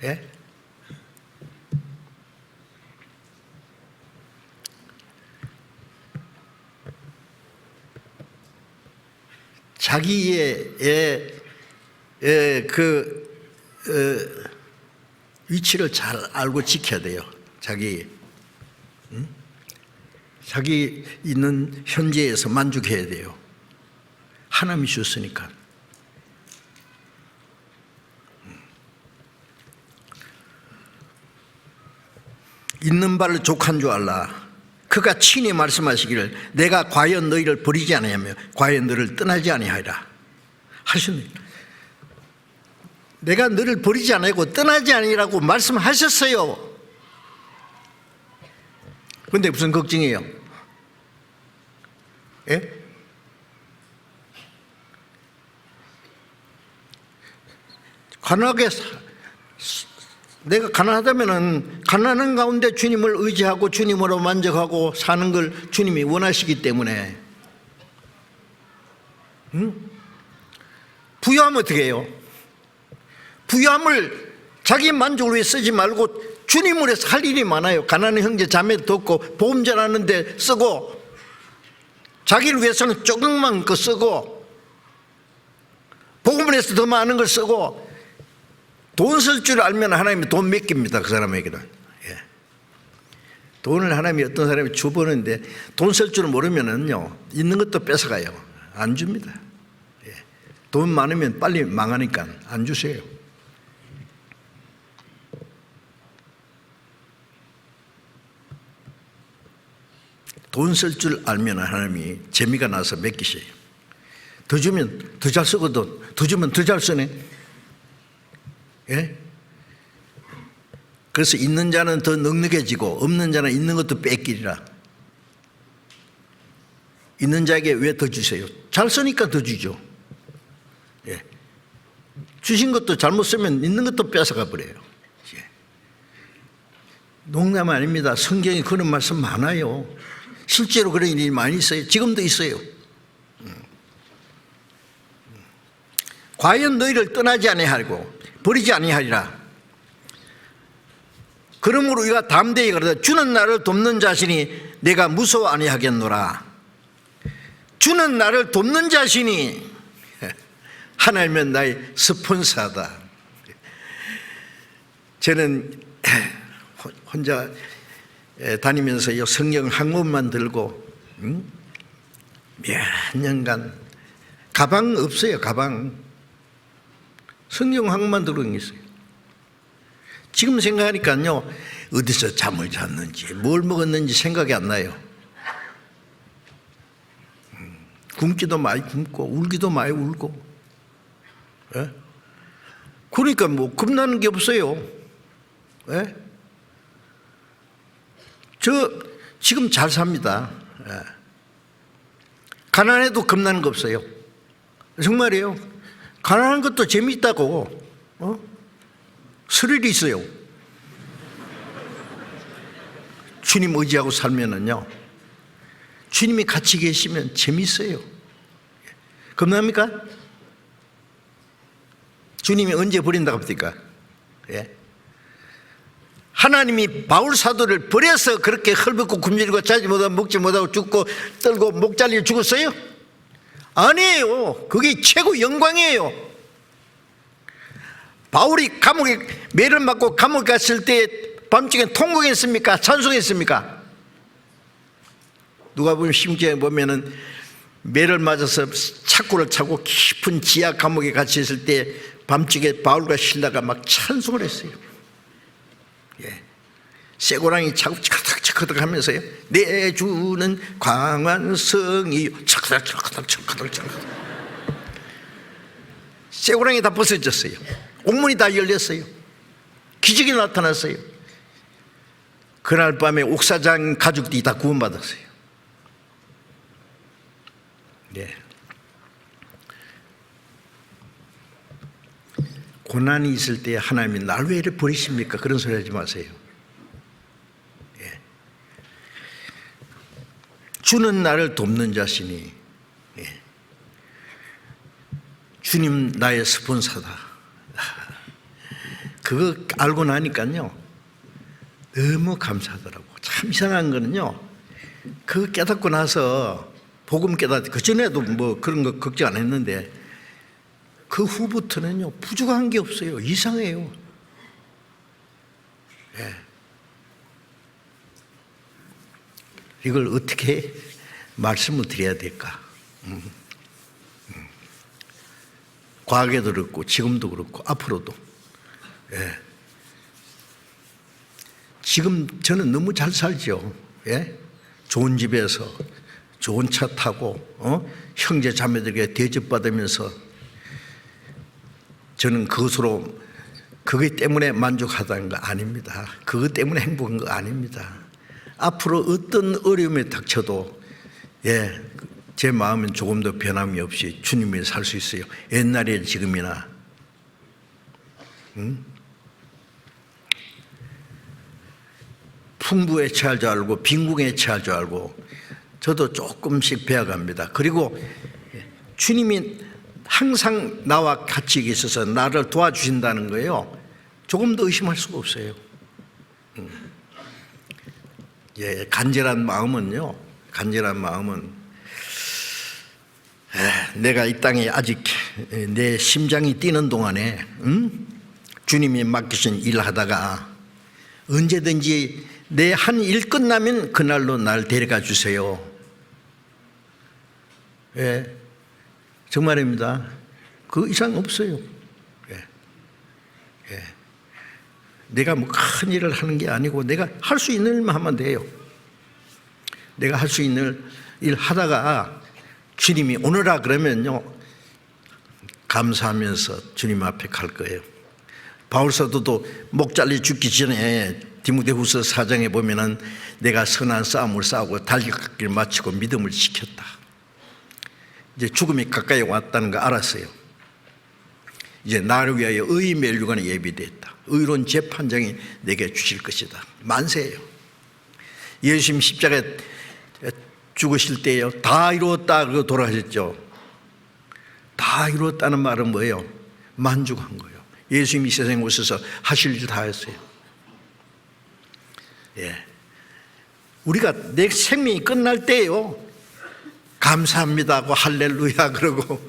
예? 자기의 위치를 잘 알고 지켜야 돼요. 자기 있는 현재에서 만족해야 돼요. 하나님이 주셨으니까. 있는 바를 족한 줄 알라. 그가 친히 말씀하시기를 내가 과연 너희를 버리지 아니하며 과연 너를 떠나지 아니하리라 하셨네. 내가 너를 버리지 아니하고 떠나지 아니라고 말씀하셨어요. 그런데 무슨 걱정이에요? 예? 가난하게 내가 가난하다면은 가난한 가운데 주님을 의지하고 주님으로 만족하고 사는 걸 주님이 원하시기 때문에. 부유하면 어떻게 해요? 부유함을 자기 만족을 위해 쓰지 말고 주님을 위해서 할 일이 많아요. 가난한 형제 자매도 없고 보험 잘하는데 쓰고 자기를 위해서는 조금만 거 쓰고 복음을 해서 더 많은 걸 쓰고 돈 쓸 줄 알면 하나님이 돈 맡깁니다. 그 사람에게는. 예. 돈을 하나님이 어떤 사람이 줘보는데 돈 쓸 줄 모르면은요 있는 것도 뺏어가요. 안 줍니다. 예. 돈 많으면 빨리 망하니까 안 주세요. 돈 쓸 줄 알면 하나님이 재미가 나서 맡기셔요. 더 주면 더 잘 쓰고 더 주면 더 잘 쓰네. 예? 그래서 있는 자는 더 넉넉해지고 없는 자는 있는 것도 뺏기리라. 있는 자에게 왜 더 주세요? 잘 쓰니까 더 주죠. 예. 주신 것도 잘못 쓰면 있는 것도 뺏어가 버려요. 예. 농담 아닙니다. 성경에 그런 말씀 많아요. 실제로 그런 일이 많이 있어요. 지금도 있어요. 과연 너희를 떠나지 아니하고 버리지 아니하리라. 그러므로 우리가 담대히 가로되 주는 나를 돕는 자신이 내가 무서워 아니하겠노라. 주는 나를 돕는 자신이 하나님은 나의 스폰서다. 저는 혼자 다니면서 성경 한 권만 들고 몇 년간 가방 없어요. 가방 성경 한 권만 들고 있어요. 지금 생각하니까요 어디서 잠을 잤는지 뭘 먹었는지 생각이 안 나요. 굶기도 많이 굶고 울기도 많이 울고. 예? 그러니까 뭐 겁나는 게 없어요. 예? 저 지금 잘 삽니다. 예. 가난해도 겁나는 거 없어요. 정말이에요. 가난한 것도 재미있다고. 스릴이 있어요. 주님 의지하고 살면은요 주님이 같이 계시면 재미있어요. 겁납니까? 주님이 언제 버린다고 합니까? 예. 하나님이 바울 사도를 버려서 그렇게 헐벗고 굶주리고 자지 못하고 먹지 못하고 죽고 떨고 목 잘려 죽었어요? 아니에요. 그게 최고 영광이에요. 바울이 감옥에 매를 맞고 감옥에 갔을 때 밤중에 통곡했습니까? 찬송했습니까? 누가 보면 심지어 보면은 매를 맞아서 착고를 차고 깊은 지하 감옥에 갇혀 있을 때 밤중에 바울과 실라가 막 찬송을 했어요. 예. 쇠고랑이 차고 척커덕 하면서요 내 주는 광활한 성이 척커덕 쇠고랑이 다 벗어졌어요. 옥문이 다 열렸어요. 기적이 나타났어요. 그날 밤에 옥사장 가족들이 다 구원받았어요. 네. 고난이 있을 때 하나님이 날 왜 이렇게 버리십니까? 그런 소리 하지 마세요. 예. 주는 나를 돕는 자시니, 예. 주님 나의 스폰서다. 그거 알고 나니까요 너무 감사하더라고. 참 이상한 거는요, 그거 깨닫고 나서 복음 깨닫고, 그전에도 뭐 그런 거 걱정 안 했는데 그 후부터는요 부족한 게 없어요. 이상해요. 예. 이걸 어떻게 말씀을 드려야 될까? 과거에도 그렇고 지금도 그렇고 앞으로도. 예. 지금 저는 너무 잘 살죠. 예? 좋은 집에서 좋은 차 타고 형제 자매들에게 대접받으면서 저는 그것으로 그것 때문에 만족하다는 거 아닙니다. 그것 때문에 행복한 거 아닙니다. 앞으로 어떤 어려움에 닥쳐도 예, 제 마음은 조금 더 변함이 없이 주님이 살 수 있어요. 옛날에 지금이나. 풍부에 처할 줄 알고 빈궁에 처할 줄 알고 저도 조금씩 배워갑니다. 그리고 주님이 항상 나와 같이 계셔서 나를 도와주신다는 거예요. 조금 더 의심할 수가 없어요. 예, 간절한 마음은요, 간절한 마음은 내가 이 땅에 아직 내 심장이 뛰는 동안에 주님이 맡기신 일을 하다가 언제든지 내 한 일 끝나면 그날로 날 데려가 주세요. 예, 정말입니다. 그 이상 없어요. 예. 예. 내가 뭐 큰 일을 하는 게 아니고 내가 할 수 있는 일만 하면 돼요. 내가 할 수 있는 일 하다가 주님이 오너라 그러면요 감사하면서 주님 앞에 갈 거예요. 바울 사도도 목 잘려 죽기 전에 디모데후서 4장에 보면은 내가 선한 싸움을 싸우고 달리기를 마치고 믿음을 지켰다. 이제 죽음이 가까이 왔다는 거 알았어요. 이제 나를 위하여 의의 멸류관이 예비됐다. 의로운 재판장이 내게 주실 것이다. 만세예요. 예수님 십자가에 죽으실 때요 다 이루었다 그러고 돌아가셨죠. 다 이루었다는 말은 뭐예요? 만족한 거예요. 예수님이 세상에 오셔서 하실 일 다 했어요. 예. 우리가 내 생명이 끝날 때요 감사합니다 하고 할렐루야 그러고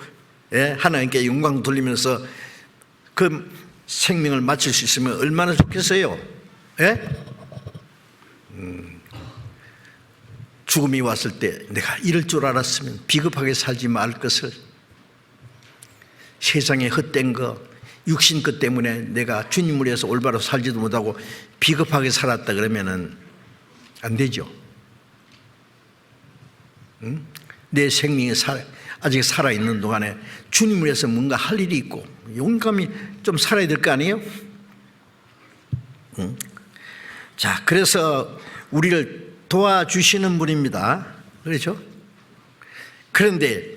예, 하나님께 영광 돌리면서 그 생명을 마칠 수 있으면 얼마나 좋겠어요. 예? 죽음이 왔을 때 내가 이럴 줄 알았으면 비겁하게 살지 말 것을, 세상에 헛된 거 육신 것 때문에 내가 주님을 위해서 올바로 살지도 못하고 비겁하게 살았다 그러면은 안 되죠. 내 생명이 아직 살아있는 동안에 주님을 위해서 뭔가 할 일이 있고 용감히 좀 살아야 될 거 아니에요? 자, 그래서 우리를 도와주시는 분입니다. 그렇죠? 그런데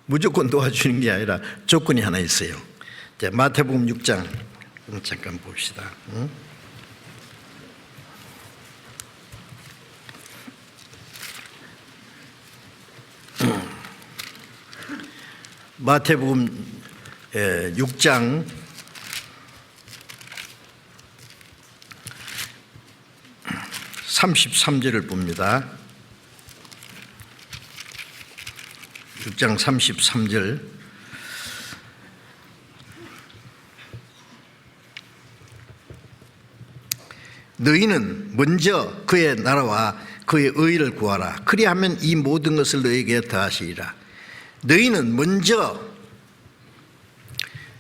무조건 도와주는 게 아니라 조건이 하나 있어요. 자, 마태복음 6장 잠깐 봅시다. 마태복음 6장 33절을 봅니다. 6장 33절. 너희는 먼저 그의 나라와 그의 의를 구하라. 그리하면 이 모든 것을 너희에게 더하시리라. 너희는 먼저,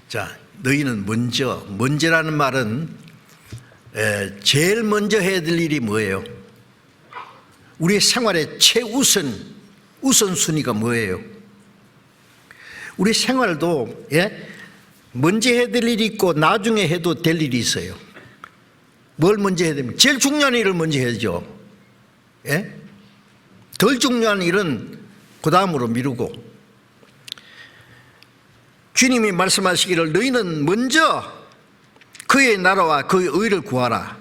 자, 너희는 먼저라는 말은 제일 먼저 해야 될 일이 뭐예요? 우리 생활의 우선순위가 뭐예요? 우리 생활도 먼저 해야 될 일이 있고 나중에 해도 될 일이 있어요. 뭘 먼저 해야 됩니까? 제일 중요한 일을 먼저 해야죠. 덜 중요한 일은 그 다음으로 미루고. 주님이 말씀하시기를 너희는 먼저 그의 나라와 그의 의를 구하라.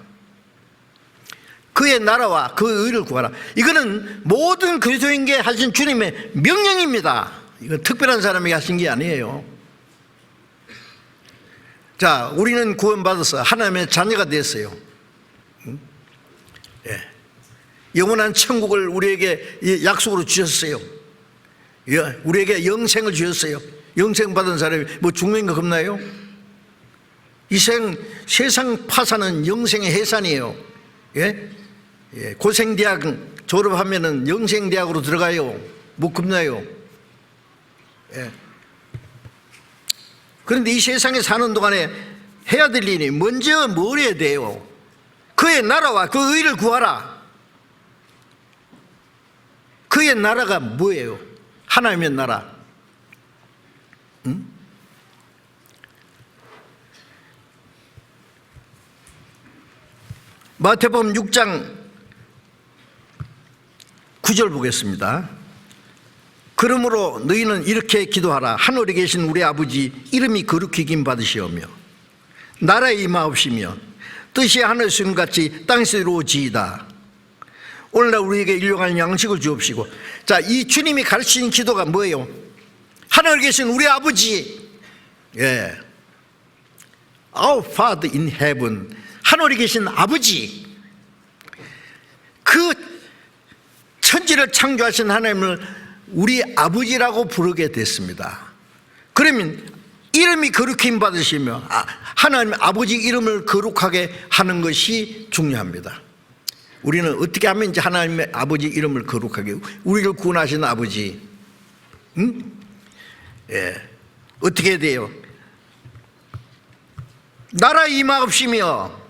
그의 나라와 그의 의를 구하라. 이거는 모든 그리스도인에게 하신 주님의 명령입니다. 이건 특별한 사람에게 하신 게 아니에요. 자, 우리는 구원받아서 하나님의 자녀가 됐어요. 예. 영원한 천국을 우리에게 약속으로 주셨어요. 예. 우리에게 영생을 주셨어요. 영생 받은 사람이 뭐 죽는 거 겁나요? 이 세상 파산은 영생의 해산이에요. 예? 예. 고생대학 졸업하면은 영생대학으로 들어가요. 뭐 겁나요? 예. 그런데 이 세상에 사는 동안에 해야 될 일이 먼저 뭘 해야 돼요? 그의 나라와 그 의를 구하라. 그의 나라가 뭐예요? 하나님의 나라. 응? 마태복음 6장 9절 보겠습니다. 그러므로 너희는 이렇게 기도하라. 하늘에 계신 우리 아버지 이름이 거룩히 여김 받으시오며 나라에 임하옵시며 뜻이 하늘에서 같이 땅에서 이루어지이다. 오늘날 우리에게 일용할 양식을 주옵시고. 자, 이 주님이 가르치는 기도가 뭐예요? 하늘에 계신 우리 아버지, 예, Our Father in Heaven, 하늘에 계신 아버지, 그 천지를 창조하신 하나님을 우리 아버지라고 부르게 됐습니다. 그러면 이름이 거룩히 받으시며 하나님 아버지 이름을 거룩하게 하는 것이 중요합니다. 우리는 어떻게 하면 이제 하나님의 아버지 이름을 거룩하게, 우리를 구원하신 아버지, 응? 예, 어떻게 해야 돼요? 나라 임하옵시며.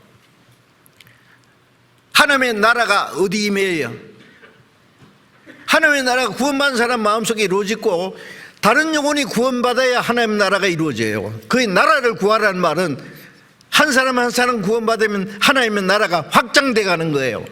하나님의 나라가 어디 임해요? 하나님의 나라가 구원받은 사람 마음속에 이루어지고 다른 영혼이 구원받아야 하나님의 나라가 이루어져요. 그의 나라를 구하라는 말은 한 사람 한 사람 구원받으면 하나님의 나라가 확장돼 가는 거예요.